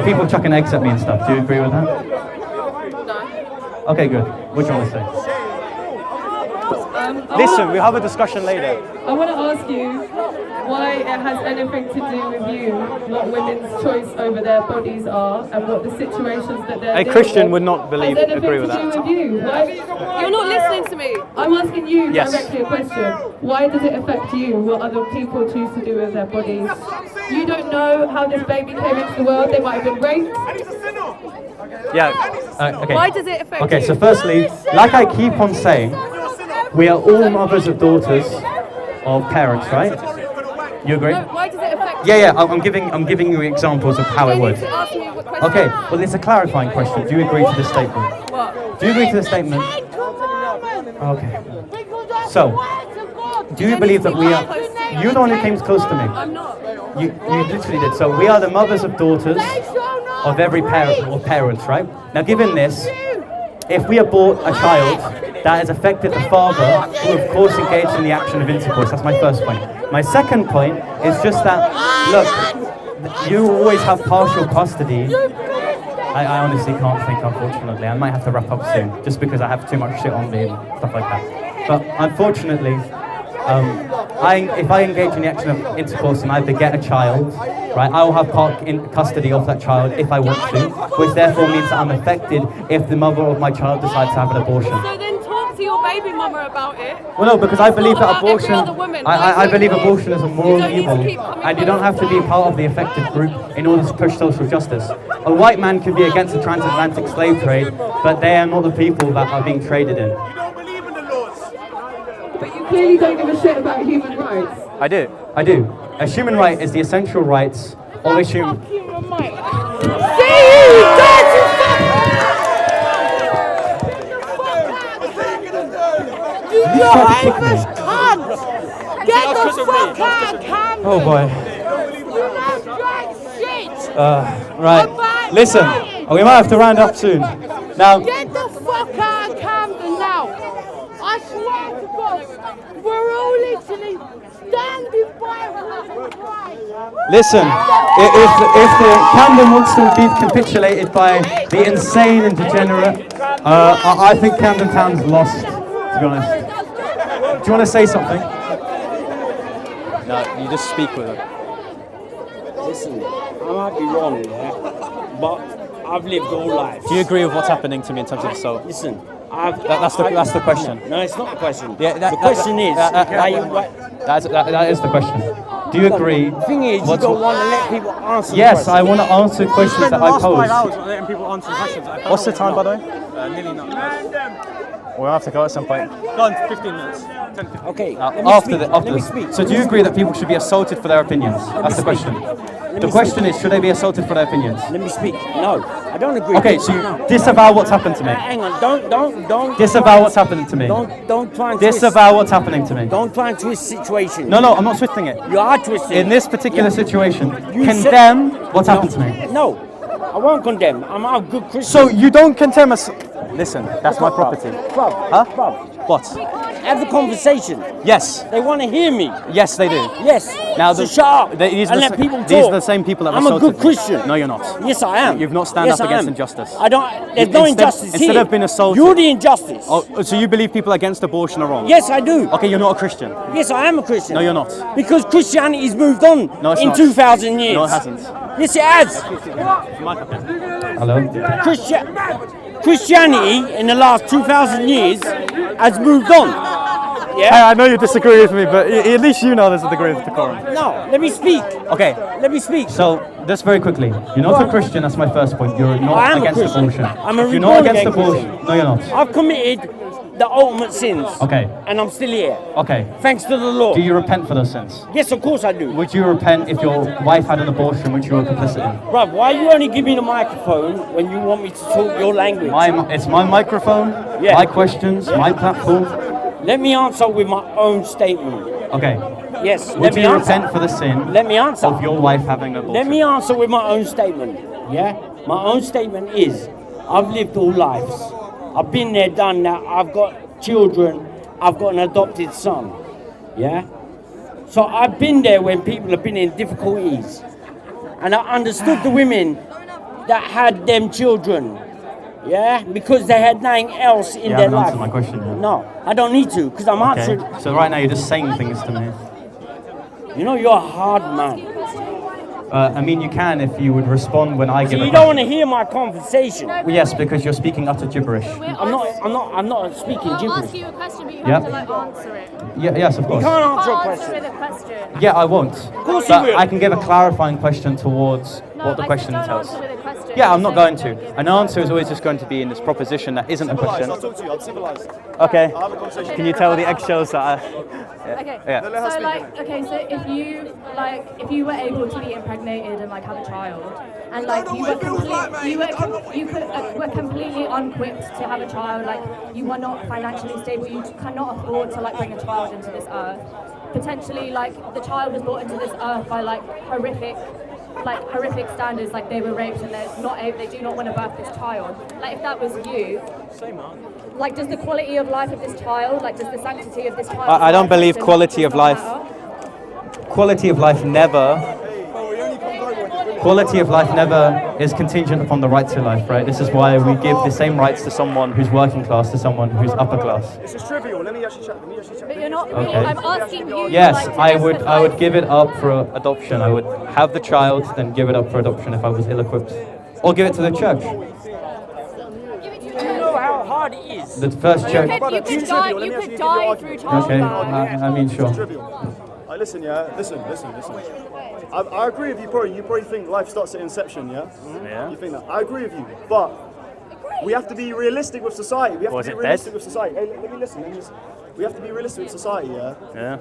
people chucking eggs at me and stuff, do you agree with that? No. Okay, good. What do you want to say? Listen, we'll have a discussion later. I want to ask you why it has anything to do with you, what women's choice over their bodies are, and what the situations that they're A Christian would not believe, agree with that. Has anything to do with you? Why? You're not listening to me. I'm asking you Yes. directly a question. Why does it affect you what other people choose to do with their bodies? You don't know how this baby came into the world. They might have been raped. Yeah. Okay. Why does it affect you? Okay, so firstly, like I keep on saying, we are all mothers of daughters of parents, right? You agree? No, why does it affect Yeah, I'm giving you examples of how it would. Ask me what question. Okay, well it's a clarifying question. Do you agree to this statement? What? Do you agree to the statement? Okay. So, do you believe that we are... You're the one who came close to me. I'm not. You literally did. So we are the mothers of daughters of every parent or parents, right? Now given this, if we abort a child, that has affected the father, who of course engaged in the action of intercourse. That's my first point. My second point is just that, look, you always have partial custody. I honestly can't think, unfortunately. I might have to wrap up soon, just because I have too much shit on me and stuff like that. But unfortunately, if I engage in the action of intercourse and I beget a child, right, I will have part in custody of that child if I want to, which therefore means that I'm affected if the mother of my child decides to have an abortion. So then talk to your baby mama about it. Well, no, because I believe that abortion, Every other woman. I believe abortion is a moral evil, keep coming and you don't have to be part of the affected group in order to push social justice. A white man can be against the transatlantic slave trade, but they are not the people that are being traded in. But you clearly don't give a shit about human rights. I do. A human right is the essential rights of a human... You Jehovah's cunt! Get the fuck out of Camden! Oh boy. You not drag shit! Right. Listen, we might have to round up soon. Now... Get the fuck out of Camden now! I swear to God, we're all literally standing by women's rights! Listen. if the Camden wants to be capitulated by the insane and degenerate, I think Camden Town's lost, to be honest. Do you want to say something? No, you just speak with it. Listen, I might be wrong, yeah, but I've lived all life. Do you agree with what's happening to me in terms of assault? Listen, that's the question. No, it's not the question. Yeah, the question is, that is the question. Do you agree? The thing is, you don't want to let people answer. Yes, I want to answer questions that I last 5 pose. hours letting people answer questions. What's the time, by the way? Nearly not. We'll have to go at some point. Go on, 15 minutes. 10, 15. Okay. After this. So do you agree that people should be assaulted for their opinions? That's the question. The question is, should they be assaulted for their opinions? Let me speak. No, I don't agree. Okay, so you disavow what's happened to me. Hang on, don't. Disavow what's happening to me. Don't try and disavow what's happening to me. Don't try and twist situation. No, I'm not twisting it. You are twisting. In this particular situation, condemn what's happened to me. No, I won't condemn. I'm a good Christian. So you don't condemn us? Listen, that's my property. Huh? What? Have the conversation. Yes. They want to hear me. Yes, they do. Yes. Now, so shut up and let people talk. These are the same people that I'm a good Christian. No, you're not. Yes, I am. You've not stand up against injustice. I don't. There's no injustice here. Instead of being assaulted. You're the injustice. Oh, so you believe people against abortion are wrong? Yes, I do. Okay, you're not a Christian. Yes, I am a Christian. No, you're not. Because Christianity's moved on in 2,000 years. No, it hasn't. Yes, it has. Hello? Christianity in the last 2,000 years has moved on. Yeah? Hey, I know you disagree with me, but at least you know there's a degree of decorum. No, let me speak. Okay. Let me speak. So, just very quickly, you're not a Christian, that's my first point. You're not against abortion. I'm a You're not against abortion. No, you're not. I've committed the ultimate sins. Okay. And I'm still here. Okay. Thanks to the Lord. Do you repent for those sins? Yes, of course I do. Would you repent if your wife had an abortion which you were complicit in? Bruv, why you only give me the microphone when you want me to talk your language? It's my microphone, my questions, my platform. Let me answer with my own statement. Okay. Yes, Would let me you answer. repent for the sin Let me answer. of your wife having an abortion? Let me answer with my own statement. Yeah? My own statement is, I've lived all lives. I've been there, done that. I've got children. I've got an adopted son. Yeah? So I've been there when people have been in difficulties. And I understood the women that had them children. Yeah? Because they had nothing else in their life. Answer my question yet. No, I don't need to, because I'm answering. So right now you're just saying things to me. You know, you're a hard man. I mean, you can if you would respond when I give a You don't want to hear my conversation. Well, yes, because you're speaking utter gibberish. I'm not speaking I'll gibberish. ask you a question, but you Yep. have to answer it. Yes, of You course. can't answer a Answer question. with a question. Yeah, I won't. Of course but you will. I can give a clarifying question towards what the I question said don't tells. answer with a question. Yeah, I'm not You going said to. An answer is always just going to be in this proposition that isn't a question. I'll talk to you. I'm civilized. Okay. I'll have a conversation. Can you tell the eggshells that I... Okay. Yeah. So if you were able to be impregnated and have a child, and you were completely unequipped to have a child, you are not financially stable, you cannot afford to bring a child into this earth. Potentially, the child was brought into this earth by horrific standards, they were raped and they do not want to birth this child. If that was you, does the quality of life of this child, does the sanctity of this child? I don't believe quality of life. Quality of life never is contingent upon the right to life, right? This is why we give the same rights to someone who's working class to someone who's upper class. This is trivial. Let me actually check. But you're not really, Okay. I'm asking you. Yes, I would give it up for adoption. I would have the child, then give it up for adoption if I was ill-equipped. Or give it to the church. You know how hard it is. The first church. You could die through childbirth. Okay, I mean, sure. Listen, listen. I agree with you, bro. You probably think life starts at inception, yeah? Yeah. You think that. I agree with you, but we have to be realistic with society. We have to be realistic with society. Hey, let me listen. We have to be realistic with society, yeah? Yeah.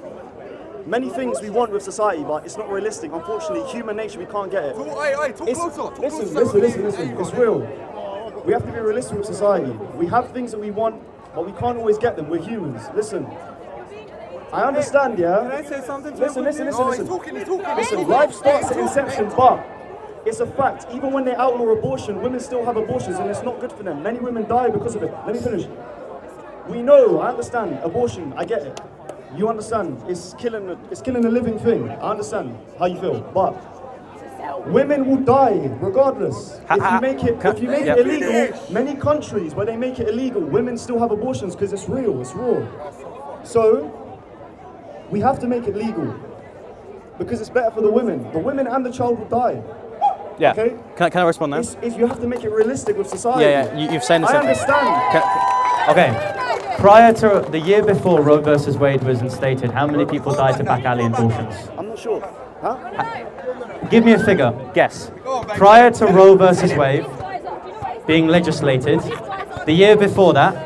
Many things we want with society, but it's not realistic. Unfortunately, human nature, we can't get it. Listen. It's real. We have to be realistic with society. We have things that we want, but we can't always get them. We're humans. Listen. I understand, yeah? Can I say something? Listen. Listen, life starts at inception, but it's a fact. Even when they outlaw abortion, women still have abortions, and it's not good for them. Many women die because of it. Let me finish. We know, I understand, abortion, I get it. You understand, it's killing a living thing. I understand how you feel, but Women will die regardless. If you make it illegal, many countries where they make it illegal, women still have abortions because it's real, it's raw. So we have to make it legal because it's better for the women. The women and the child will die. Yeah. Okay? Can I respond now? You have to make it realistic with society. Yeah. You've said the same thing. I understand. Okay. Prior to the year before Roe versus Wade was instated, how many people died to back alley abortions? I'm not sure. Huh? Give me a figure. Guess. Prior to Roe versus Wade being legislated, the year before that,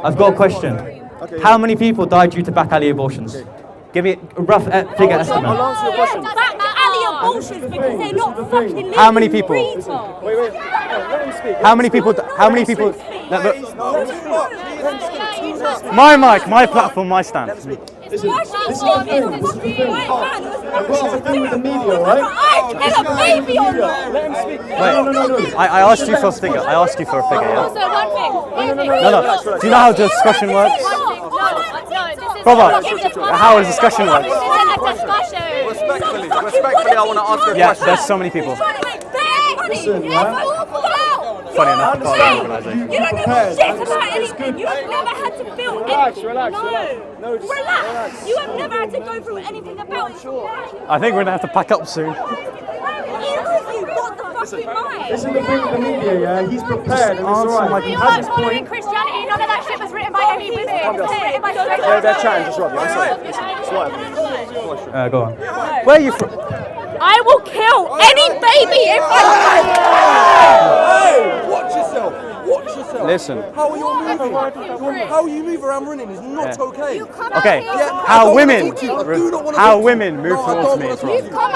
I've got a question. Okay. How many people died due to back alley abortions? Give me a rough figure estimate. I'll answer your question. Back alley abortions because they're not fucking legal. How many people? Wait. Let him speak. How many people? How many people? My mic, my platform, my stand. Listen, this is the thing. I've got with the media, right? I kill a baby on that. Let him speak. Wait, I asked you for a figure. I asked you for a figure, yeah? Also, one thing. No. Do you know how discussion works? Brother, how a discussion works? Respectfully, I want to ask a question. Yeah, there's so many people. Listen, Funny enough, I can't organise it. You don't know shit about anything. You have never had to feel anything. Relax. You have never had to go through anything about it. I think we're going to have to pack up soon. This is the thing with the media, yeah? He's prepared and it's alright. He has his point. Christianity, none of that shit was written by any bigot. They're chatting, just Robbie. I'm sorry. It's whatever. Go on. Where are you from? I will kill any baby in my life. Hey, watch yourself. Listen. How you move around running is not okay. Okay. How women move towards me is wrong.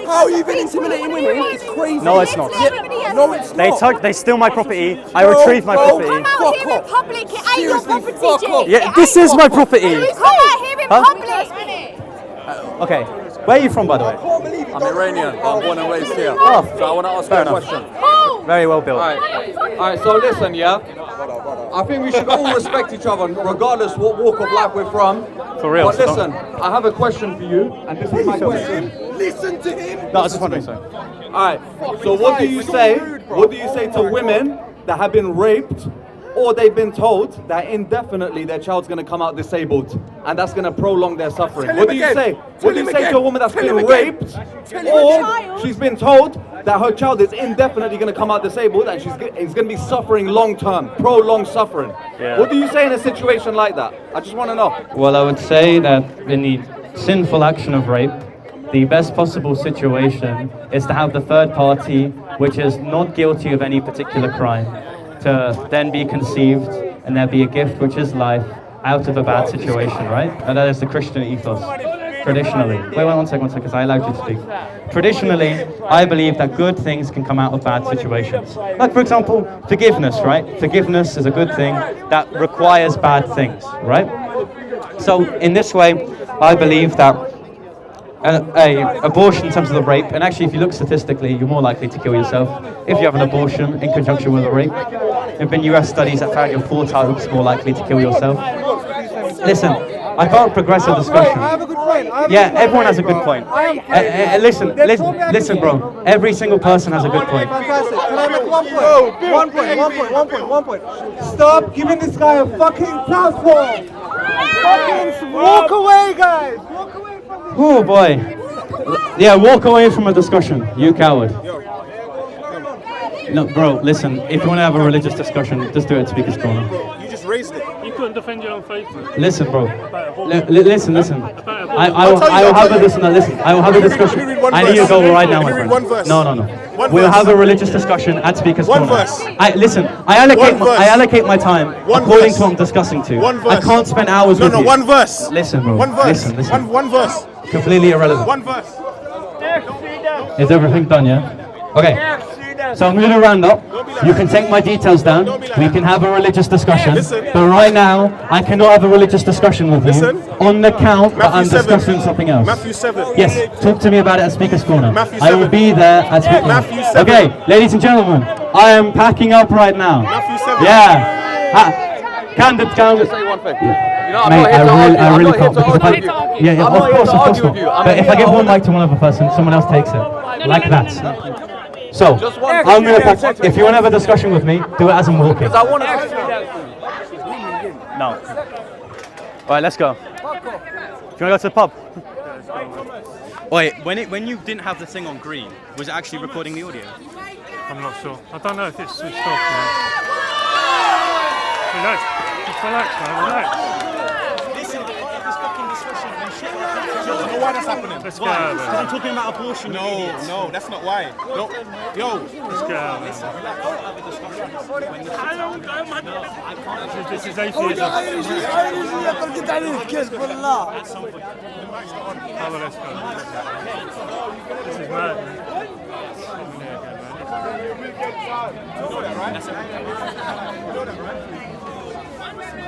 How you've been intimidating women is crazy. No, it's not. No, it's not. They steal my property. I retrieve my property. Come out here in public. It ain't your property, G. Yeah, this is my property. Come out here in public. Okay. Where are you from, by the way? I'm Iranian, but I'm born and raised here. Oh, so I want to ask you a question. Very well built. Alright, so listen, yeah? I think we should all respect each other, regardless what walk of life we're from. For real. But listen, I have a question for you, and this is my question. Listen to him. No, I was just wondering, Alright, so what do you say to women that have been raped, or they've been told that indefinitely their child's going to come out disabled, and that's going to prolong their suffering? What do you say? What do you say to a woman that's been raped, or she's been told that her child is indefinitely going to come out disabled and she's going to be suffering long term, prolonged suffering? Yeah. What do you say in a situation like that? I just want to know. Well, I would say that in the sinful action of rape, the best possible situation is to have the third party, which is not guilty of any particular crime, to then be conceived and there be a gift, which is life, out of a bad situation, right? And that is the Christian ethos, traditionally. Wait, one second, because I allowed you to speak. Traditionally, I believe that good things can come out of bad situations. Like, for example, forgiveness, right? Forgiveness is a good thing that requires bad things, right? So, in this way, I believe that abortion in terms of the rape, and actually if you look statistically, you're more likely to kill yourself if you have an abortion in conjunction with a rape. There have been US studies that found you're 4 times more likely to kill yourself. Listen, I can't progress a discussion. I have a good point. Yeah, everyone has a good point. Listen, bro. Every single person has a good point. Fantastic. Can I make one point? Stop giving this guy a fucking platform. Fucking walk away, guys. Walk away from this. Oh boy. Yeah, walk away from a discussion, you coward. No, bro, listen, if you want to have a religious discussion, just do it at Speaker's Corner. You just raised it. You couldn't defend your own faith. Listen, bro. Listen. I will have a discussion. I need to go right now, my friend. No. We'll have a religious discussion at Speaker's Corner. I allocate my time according to what I'm discussing to. I can't spend hours with you. No, one verse. Listen, bro. One verse. Listen. One verse. Completely irrelevant. One verse. Is everything done, yeah? Okay. So I'm going to round up. You can take my details down. We can have a religious discussion. But right now, I cannot have a religious discussion with you on the count that I'm discussing something else. Matthew 7. Yes, talk to me about it at Speaker's Corner. Matthew I will 7. be there at Speaker's Corner. Okay, ladies and gentlemen, I am packing up right now. Matthew 7. Yeah. Camden. Just say one thing. You know, I'm Mate, not here to argue. I'm I really not here can't. to argue with you. Yeah, I'm of not here course, to of course argue not. with you. I'm But if here I give to one mic to one other person, someone else takes it. Like that. So, I'm gonna, if you want to have a discussion with me, do it as I'm walking. Because I want to. No. Alright, let's go. Do you want to go to the pub? Wait, when you didn't have the thing on green, was it actually recording the audio? I'm not sure. I don't know if it's switched off, man. Relax. Just relax, man. Relax. Listen, this fucking discussion and shit. Do you know why that's happening? Let's go, man. Because I'm talking about abortion. No, that's not why. No, yo. Let's go, man. This is atheism. Let's go. This is mad, man.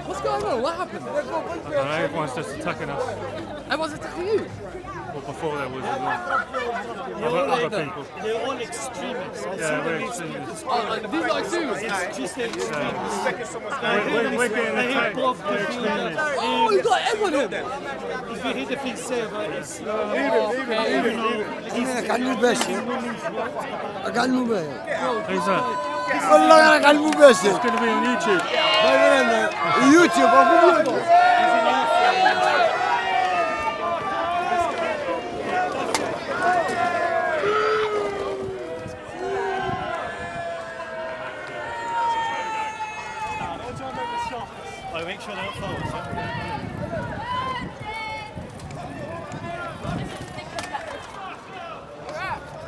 What's going on? What happened? I don't know, everyone's just attacking us. Everyone's attacking you? Well, before there was other people. They're all extremists. Yeah, we're extremists. These are extremists? We're getting attacked. We're extremists. Oh, you got everyone here. If you hear the things say about Islam, Who's that? والله انا قاعد مباشر. It's going to be on YouTube. يوتيوب Make sure they don't follow us.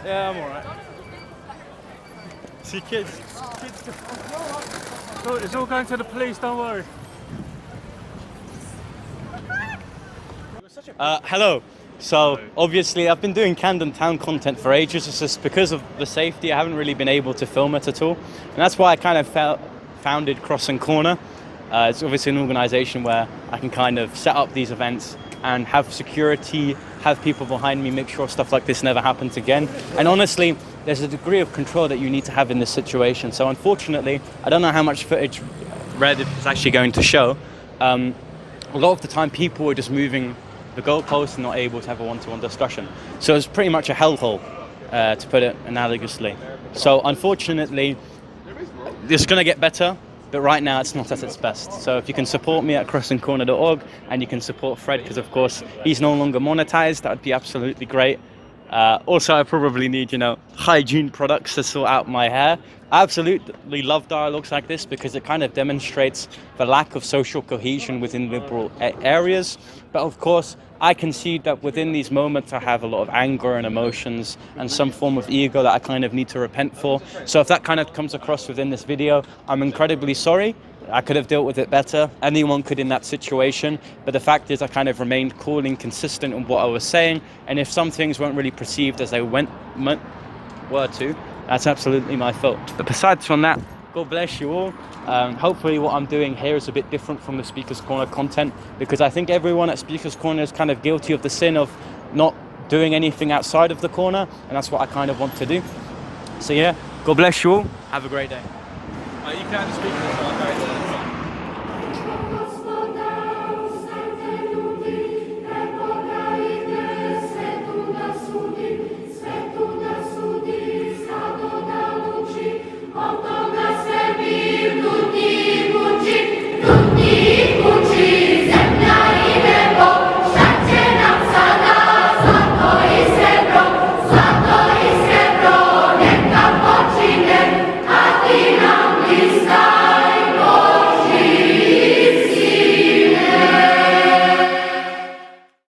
Yeah, I'm alright. See, kids. Oh, it's all going to the police, don't worry. Hello. So obviously I've been doing Camden Town content for ages. It's just because of the safety I haven't really been able to film it at all. And that's why I kind of founded Cross and Corner. It's obviously an organisation where I can kind of set up these events and have security, have people behind me, make sure stuff like this never happens again. And honestly, there's a degree of control that you need to have in this situation. So unfortunately, I don't know how much footage Red is actually going to show. A lot of the time people were just moving the goalposts and not able to have a one-to-one discussion. So it's pretty much a hellhole, to put it analogously. So unfortunately, it's going to get better, but right now it's not at its best. So if you can support me at crossandcorner.org and you can support Fred, because of course he's no longer monetized, that would be absolutely great. Also, I probably need, hygiene products to sort out my hair. I absolutely love dialogues like this because it kind of demonstrates the lack of social cohesion within liberal areas. But of course, I concede that within these moments I have a lot of anger and emotions and some form of ego that I kind of need to repent for. So if that kind of comes across within this video, I'm incredibly sorry. I could have dealt with it better. Anyone could in that situation. But the fact is I kind of remained cool and consistent in what I was saying. And if some things weren't really perceived as they were to, that's absolutely my fault. But besides from that, God bless you all. Hopefully what I'm doing here is a bit different from the Speaker's Corner content, because I think everyone at Speaker's Corner is kind of guilty of the sin of not doing anything outside of the corner, and that's what I kind of want to do. So yeah, God bless you all. Have a great day. You can speak.